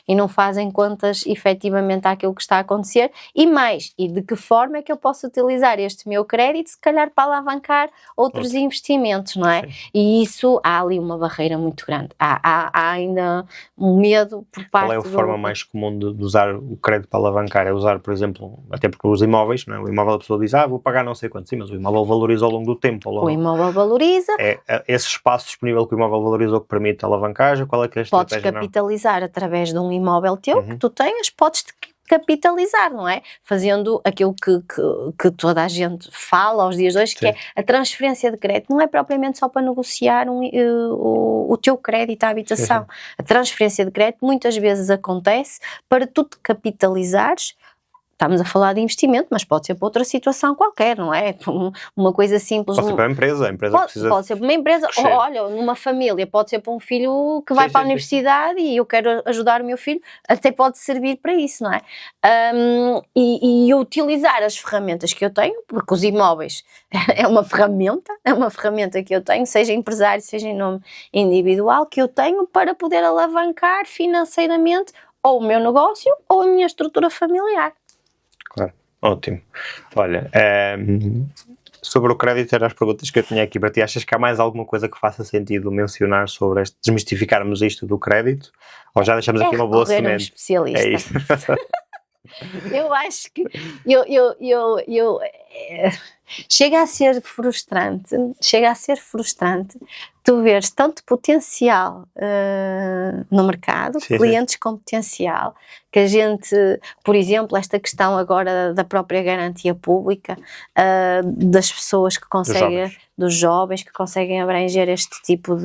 e não fazem contas efetivamente àquilo que está a acontecer e de que forma é que eu posso utilizar este meu crédito, se calhar para alavancar outros investimentos, não é? Sim. E isso, há ali uma barreira muito grande, há ainda um medo por parte Qual é a forma mais comum de usar o crédito para alavancar? É usar, por exemplo, até porque os imóveis, não é? O imóvel, a pessoa diz, vou pagar não sei quanto, sim, mas o imóvel valoriza ao longo do tempo. O imóvel valoriza. É esse espaço disponível que o imóvel valoriza o que permite a alavancagem? Qual é que é a estratégia? Podes capitalizar através de um imóvel teu que tu tenhas, podes capitalizar, não é? Fazendo aquilo que toda a gente fala aos dias de hoje, que é a transferência de crédito. Não é propriamente só para negociar o teu crédito à habitação. A transferência de crédito muitas vezes acontece para tu te capitalizares. Estamos a falar de investimento, mas pode ser para outra situação qualquer, não é? Uma coisa simples. Pode ser para a empresa precisa. Pode ser para uma empresa, ou olha, numa família, pode ser para um filho que vai para a universidade e eu quero ajudar o meu filho, até pode servir para isso, não é? E utilizar as ferramentas que eu tenho, porque os imóveis é uma ferramenta que eu tenho, seja empresário, seja em nome individual, que eu tenho para poder alavancar financeiramente ou o meu negócio ou a minha estrutura familiar. Claro, ótimo. Olha, sobre o crédito eram as perguntas que eu tinha aqui para ti. Achas que há mais alguma coisa que faça sentido mencionar sobre desmistificarmos isto do crédito? Ou já deixamos aqui uma boa semente? Um especialista. É isso. Eu acho que chega a ser frustrante tu veres tanto potencial no mercado, clientes com potencial, que a gente, por exemplo, esta questão agora da própria garantia pública, das pessoas que conseguem, dos jovens que conseguem abranger este tipo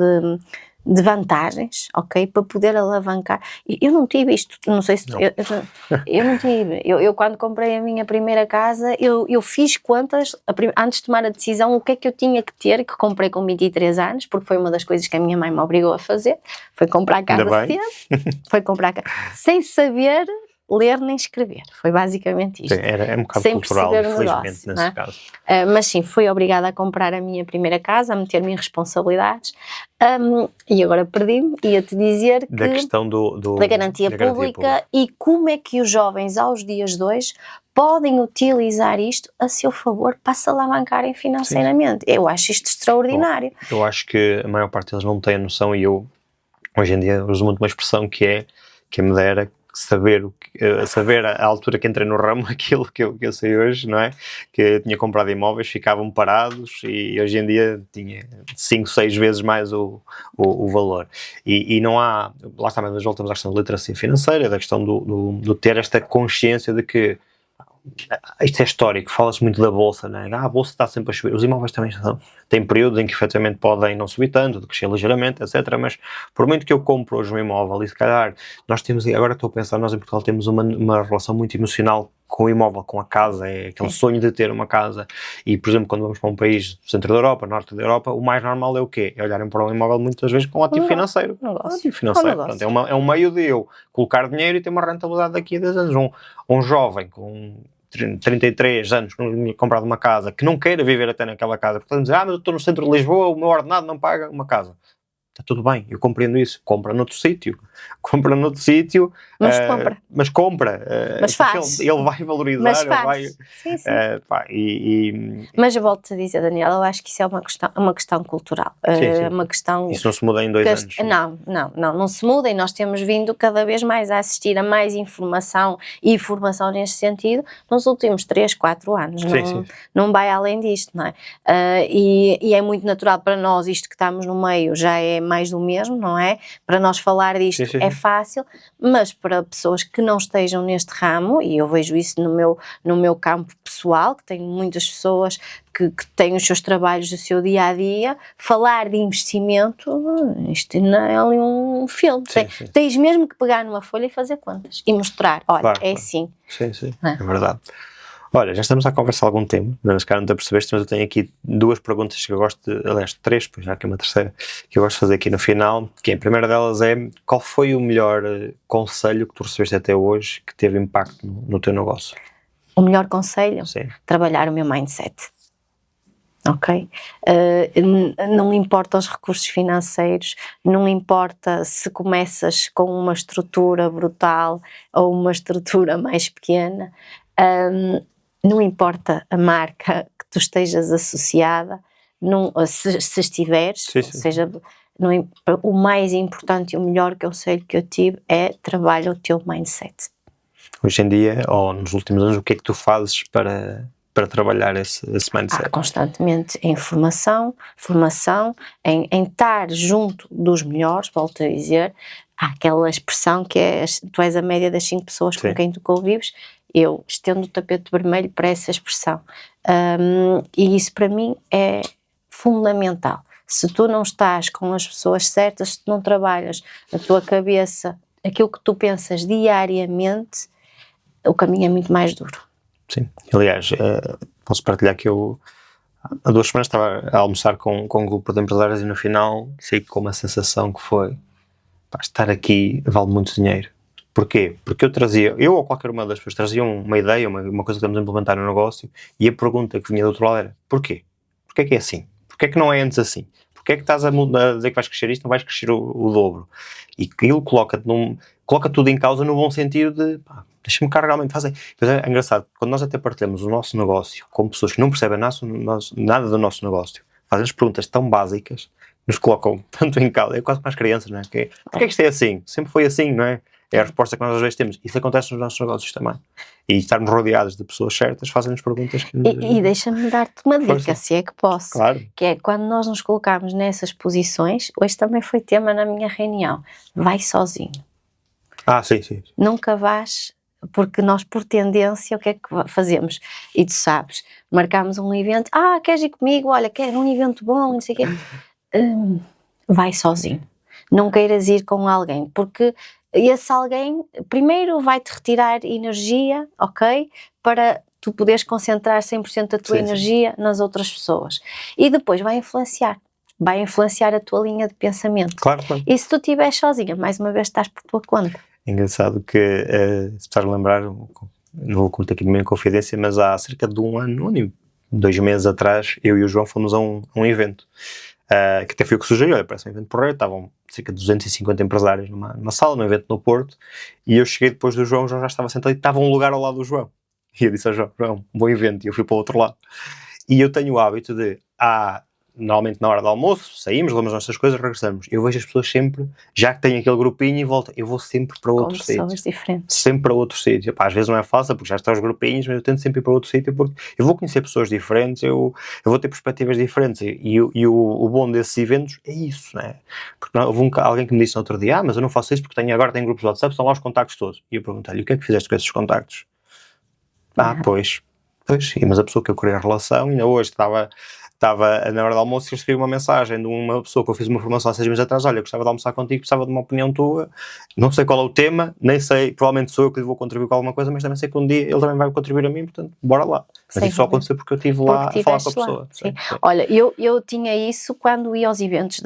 de vantagens, ok? Para poder alavancar. Eu não tive isto, não sei se... Eu não tive. Eu quando comprei a minha primeira casa, eu fiz contas, antes de tomar a decisão, o que é que eu tinha que ter, que comprei com 23 anos, porque foi uma das coisas que a minha mãe me obrigou a fazer, foi comprar a casa cedo, foi comprar a casa, sem saber ler nem escrever, foi basicamente isto. Sim, é um bocado cultural, infelizmente, nesse caso. Mas sim, fui obrigada a comprar a minha primeira casa, a meter-me em responsabilidades, e agora perdi-me, ia-te dizer que... Da questão da garantia pública e como é que os jovens, aos dias de hoje, podem utilizar isto a seu favor para se alavancarem financeiramente. Sim. Eu acho isto extraordinário. Bom, eu acho que a maior parte deles não tem a noção, e eu, hoje em dia, uso muito uma expressão que é, que me dera saber a altura que entrei no ramo, aquilo que eu sei hoje, não é? Que eu tinha comprado imóveis, ficavam parados e hoje em dia tinha 5, 6 vezes mais o valor. E não há, lá está, mas voltamos à questão da literacia financeira, da questão do ter esta consciência de que isto é histórico, fala-se muito da bolsa, não é? A bolsa está sempre a subir, os imóveis também têm períodos em que efetivamente podem não subir tanto, de crescer ligeiramente, etc, mas por muito que eu compro hoje um imóvel e se calhar nós temos, agora estou a pensar, nós em Portugal temos uma relação muito emocional com o imóvel, com a casa, é aquele sonho de ter uma casa, e por exemplo quando vamos para um país do centro da Europa, norte da Europa, o mais normal é o quê? É olharem para um imóvel muitas vezes com um ativo financeiro. Portanto, é um meio de eu colocar dinheiro e ter uma rentabilidade daqui a 10 anos. Um jovem com 33 anos, comprado uma casa, que não queira viver até naquela casa, porque dizer, mas eu estou no centro de Lisboa, o meu ordenado não paga uma casa. Está tudo bem, eu compreendo isso. Compra noutro sítio, mas compra. Mas faz. Ele vai valorizar, mas ele vai... Sim. Mas eu volto a dizer, Daniel, eu acho que isso é uma questão cultural. Sim. Uma questão... Isso não se muda em 2 anos. Não se muda, e nós temos vindo cada vez mais a assistir a mais informação neste sentido nos últimos 3, 4 anos. Não vai além disto, não é? E é muito natural para nós, isto que estamos no meio já é mais do mesmo, não é? Para nós falar disto Sim. é fácil, mas para pessoas que não estejam neste ramo, e eu vejo isso no meu campo pessoal, que tenho muitas pessoas que têm os seus trabalhos do seu dia-a-dia, falar de investimento, isto não é ali um filme. Sim. Tens mesmo que pegar numa folha e fazer contas e mostrar, olha, Claro. assim. Sim, é verdade. Olha, já estamos a conversar há algum tempo, mas se calhar não te apercebeste, mas eu tenho aqui 2 perguntas que eu gosto de, aliás 3, pois já aqui uma terceira, que eu gosto de fazer aqui no final, que a primeira delas é: qual foi o melhor conselho que tu recebeste até hoje que teve impacto no teu negócio? O melhor conselho? Sim. Trabalhar o meu mindset. Ok? Não importa os recursos financeiros, não importa se começas com uma estrutura brutal ou uma estrutura mais pequena, não importa a marca que tu estejas associada, se estiveres, Sim. ou seja, o mais importante e o melhor conselho que eu tive é: trabalha o teu mindset. Hoje em dia, ou nos últimos anos, o que é que tu fazes para trabalhar esse mindset? Constantemente em formação, em estar junto dos melhores, volto a dizer. Há aquela expressão que é: tu és a média das 5 pessoas com quem tu convives. Eu estendo o tapete vermelho para essa expressão. E isso para mim é fundamental. Se tu não estás com as pessoas certas, se tu não trabalhas na tua cabeça aquilo que tu pensas diariamente, o caminho é muito mais duro. Sim, aliás, posso partilhar que eu há 2 semanas estava a almoçar com um grupo de empresários e no final saí com uma sensação que foi: estar aqui vale muito dinheiro. Porquê? Porque eu ou qualquer uma das pessoas traziam uma ideia, uma coisa que estamos a implementar no negócio, e a pergunta que vinha do outro lado era: porquê? Porquê é que é assim? Porquê é que não é antes assim? Porquê é que estás a dizer que vais crescer isto, não vais crescer o dobro? E aquilo coloca tudo em causa no bom sentido de: deixa-me cá realmente fazer. Mas é engraçado, quando nós até partilhamos o nosso negócio com pessoas que não percebem nada do nosso negócio, fazem-nos perguntas tão básicas, nos colocam tanto em causa, é quase para as crianças, não é? Porquê é que isto é assim? Sempre foi assim, não é? É a resposta que nós às vezes temos. Isso acontece nos nossos negócios também. E estarmos rodeados de pessoas certas fazem-nos perguntas que... E deixa-me dar-te uma dica, se é que posso. Claro. Que é, quando nós nos colocamos nessas posições, hoje também foi tema na minha reunião: vai sozinho. Sim. Nunca vais, porque nós, por tendência, o que é que fazemos? E tu sabes, marcamos um evento: queres ir comigo? Olha, quero um evento bom, não sei o quê. Vai sozinho. Não queiras ir com alguém, porque esse alguém, primeiro, vai-te retirar energia, ok? Para tu poderes concentrar 100% da tua energia nas outras pessoas. E depois vai influenciar a tua linha de pensamento. Claro. E se tu estiveres sozinha, mais uma vez estás por tua conta. É engraçado que, se estás a lembrar, não vou contar aqui nenhuma confidência, mas há cerca de 1 ano, 2 meses atrás, eu e o João fomos a um evento. Que até foi o que sugeriu: olha, parece um evento porreiro, estavam cerca de 250 empresários numa sala, num evento no Porto, e eu cheguei depois do João, o João já estava sentado e estava um lugar ao lado do João. E eu disse ao João: um bom evento, e eu fui para o outro lado. E eu tenho o hábito de, normalmente na hora do almoço, saímos, levamos as nossas coisas, regressamos. Eu vejo as pessoas sempre, já que têm aquele grupinho e volta, eu vou sempre para outro sítio. Com pessoas diferentes. Sempre para outro sítio. Às vezes não é fácil, porque já estão os grupinhos, mas eu tento sempre ir para outro sítio, porque eu vou conhecer pessoas diferentes, eu vou ter perspectivas diferentes. E o bom desses eventos é isso, não é? Porque houve alguém que me disse no outro dia: mas eu não faço isso porque agora tenho grupos de WhatsApp, estão lá os contactos todos. E eu perguntei-lhe: o que é que fizeste com esses contactos? Pois, mas a pessoa que eu criei a relação, ainda hoje estava na hora do almoço e recebi uma mensagem de uma pessoa que eu fiz uma formação há 6 meses atrás: olha, gostava de almoçar contigo, precisava de uma opinião tua, não sei qual é o tema, nem sei, provavelmente sou eu que lhe vou contribuir com alguma coisa, mas também sei que um dia ele também vai contribuir a mim, portanto, bora lá. Mas isso só aconteceu porque eu estive lá a falar com a pessoa. Sim. Olha, eu tinha isso quando ia aos eventos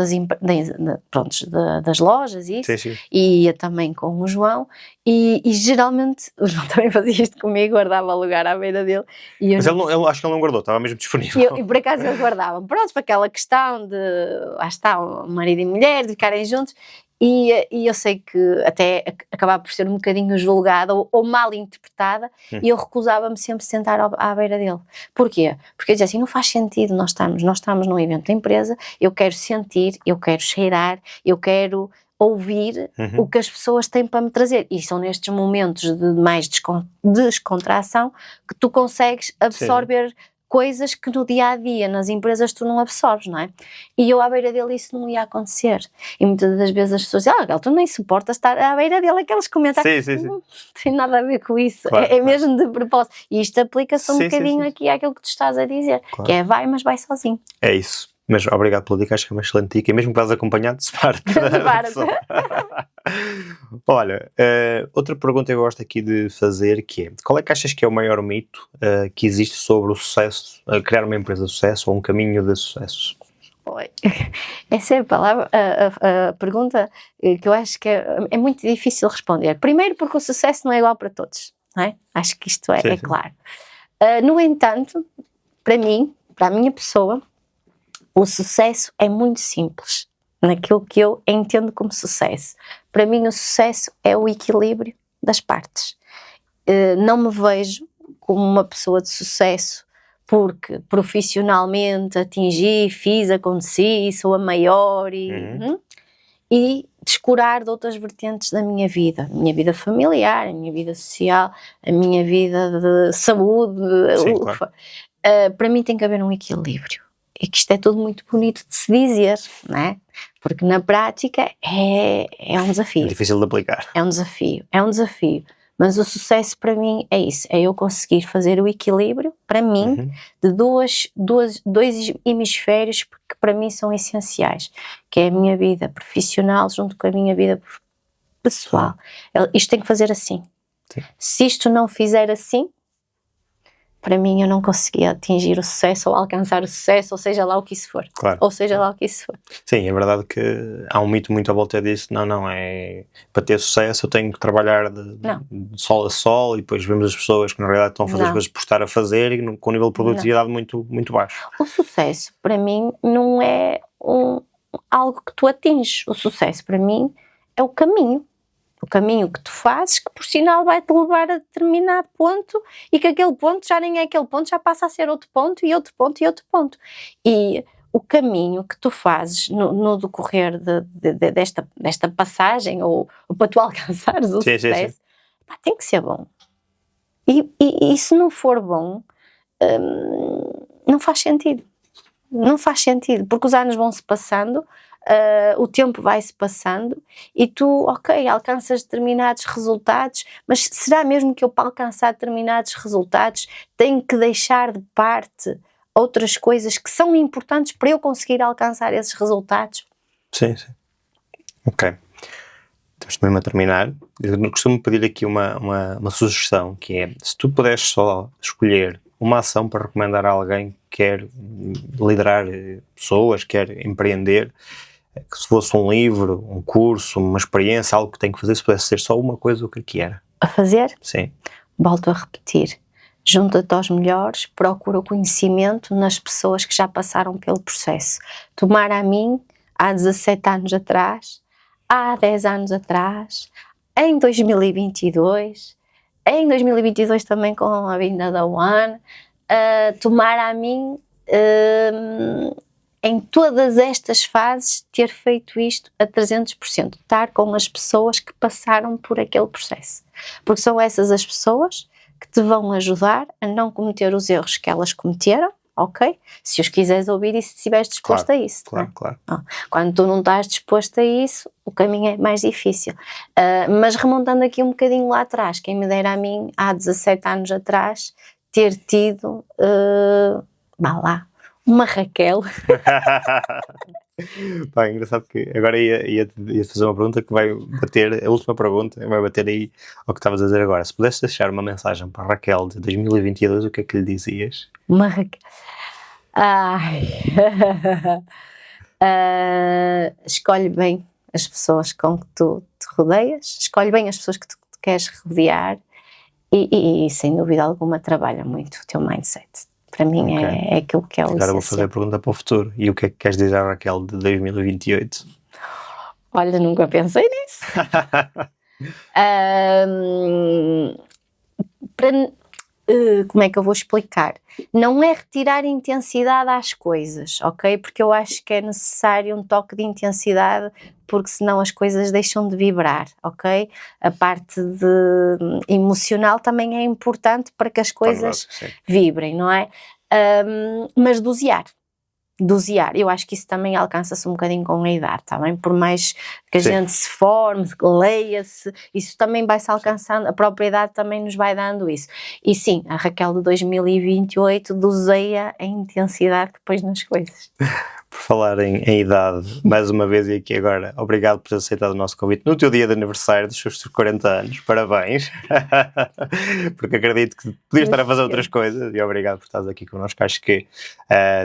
das lojas e isso, e ia também com o João, e geralmente o João também fazia isto comigo, guardava lugar à beira dele. Mas ele acho que ele não guardou, estava mesmo disponível. E por acaso ele guardava. Pronto, para aquela questão de, lá está, o marido e mulher, de ficarem juntos. E eu sei que até acabava por ser um bocadinho julgada ou mal interpretada, e eu recusava-me sempre sentar à beira dele. Porquê? Porque eu dizia assim: não faz sentido, nós estamos num evento da empresa, eu quero sentir, eu quero cheirar, eu quero ouvir o que as pessoas têm para me trazer, e são nestes momentos de mais descontração que tu consegues absorver coisas que no dia-a-dia, nas empresas, tu não absorves, não é? E eu à beira dele isso não ia acontecer. E muitas das vezes as pessoas dizem, Raquel, tu nem suportas estar à beira dele, aqueles comentários. Sim. Não tem nada a ver com isso, Claro, é mesmo de propósito. E isto aplica-se um bocadinho sim. aqui àquilo que tu estás a dizer, Claro. que é vai, mas vai sozinho. É isso. Mas obrigado pela dica, acho que é uma excelente dica. E mesmo que vás acompanhado, separa-te da Separa-te. pessoa. Olha, outra pergunta que eu gosto aqui de fazer, que é, qual é que achas que é o maior mito que existe sobre o sucesso, criar uma empresa de sucesso ou um caminho de sucesso? Oi. Essa é a pergunta que eu acho que é muito difícil responder. Primeiro porque o sucesso não é igual para todos, não é? Acho que isto é claro. No entanto, para mim, para a minha pessoa, o sucesso é muito simples, naquilo que eu entendo como sucesso. Para mim o sucesso é o equilíbrio das partes. Não me vejo como uma pessoa de sucesso porque profissionalmente atingi, fiz, aconteci, sou a maior e descurar de outras vertentes da minha vida familiar, a minha vida social, a minha vida de saúde. Sim, claro. Para mim tem que haver um equilíbrio. E que isto é tudo muito bonito de se dizer, não é? Porque na prática é um desafio. É difícil de aplicar. É um desafio. Mas o sucesso para mim é isso, é eu conseguir fazer o equilíbrio, para mim, de dois hemisférios que para mim são essenciais, que é a minha vida profissional junto com a minha vida pessoal. Isto tem que fazer assim. Sim. Se isto não fizer assim, para mim eu não conseguia atingir o sucesso ou alcançar o sucesso, ou seja lá o que isso for. Claro. Ou seja lá o que isso for. Sim, é verdade que há um mito muito à volta disso. Não, é para ter sucesso eu tenho que trabalhar de sol a sol e depois vemos as pessoas que na realidade estão a fazer as coisas por estar a fazer e com um nível de produtividade muito, muito baixo. O sucesso para mim não é algo que tu atinges. O sucesso para mim é o caminho. O caminho que tu fazes, que por sinal vai-te levar a determinado ponto e que aquele ponto já nem é aquele ponto, já passa a ser outro ponto e outro ponto e outro ponto. E o caminho que tu fazes no decorrer desta passagem ou para tu alcançares o sucesso, pá, tem que ser bom. E se não for bom, não faz sentido. Não faz sentido, porque os anos vão-se passando, o tempo vai-se passando e tu, ok, alcanças determinados resultados, mas será mesmo que eu para alcançar determinados resultados tenho que deixar de parte outras coisas que são importantes para eu conseguir alcançar esses resultados? Sim. Ok. Estamos mesmo a terminar. Eu costumo pedir aqui uma sugestão, que é, se tu puderes só escolher uma ação para recomendar a alguém que quer liderar pessoas, quer empreender, que se fosse um livro, um curso, uma experiência, algo que tem que fazer, se pudesse ser só uma coisa, o que era? A fazer? Sim. Volto a repetir. Junta-te aos melhores, procura o conhecimento nas pessoas que já passaram pelo processo. Tomara a mim, há 17 anos atrás, há 10 anos atrás, em 2022, também com a vinda da One, tomara a mim, em todas estas fases, ter feito isto a 300%, estar com as pessoas que passaram por aquele processo, porque são essas as pessoas que te vão ajudar a não cometer os erros que elas cometeram, ok? Se os quiseres ouvir e se estiveres disposto a isso. Claro. Quando tu não estás disposto a isso, o caminho é mais difícil. Mas remontando aqui um bocadinho lá atrás, quem me dera a mim, há 17 anos atrás, ter tido, uma Raquel. Pá, engraçado que agora ia fazer uma pergunta que vai bater, a última pergunta, vai bater aí ao que estavas a dizer agora. Se pudesse deixar uma mensagem para a Raquel de 2022, o que é que lhe dizias? Uma Raquel. Escolhe bem as pessoas com que tu te rodeias, escolhe bem as pessoas que tu queres rodear e sem dúvida alguma trabalha muito o teu mindset. Para mim é aquilo que é o essencial. Agora vou fazer a pergunta para o futuro. E o que é que queres dizer à Raquel de 2028? Olha, nunca pensei nisso. Como é que eu vou explicar? Não é retirar intensidade às coisas, ok? Porque eu acho que é necessário um toque de intensidade, porque senão as coisas deixam de vibrar, ok? A parte emocional também é importante para que as coisas vibrem, não é? Mas dosear. Eu acho que isso também alcança-se um bocadinho com a idade, tá bem? Por mais que a gente se forme, leia-se, isso também vai-se alcançando, a própria idade também nos vai dando isso. E sim, a Raquel de 2028 doseia a intensidade que pôs nas coisas. Por falar em idade, mais uma vez e aqui agora, obrigado por ter aceitado o nosso convite no teu dia de aniversário dos seus 40 anos, parabéns, porque acredito que podias estar a fazer outras coisas e obrigado por estares aqui connosco. Acho que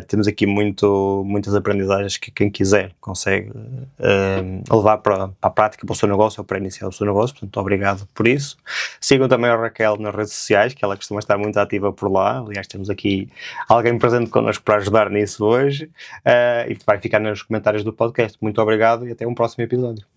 temos aqui muitas aprendizagens que quem quiser consegue levar para a prática, para o seu negócio ou para iniciar o seu negócio, portanto obrigado por isso. Sigam também a Raquel nas redes sociais, que ela costuma estar muito ativa por lá, aliás temos aqui alguém presente connosco para ajudar nisso hoje. E vai ficar nos comentários do podcast. Muito obrigado e até um próximo episódio.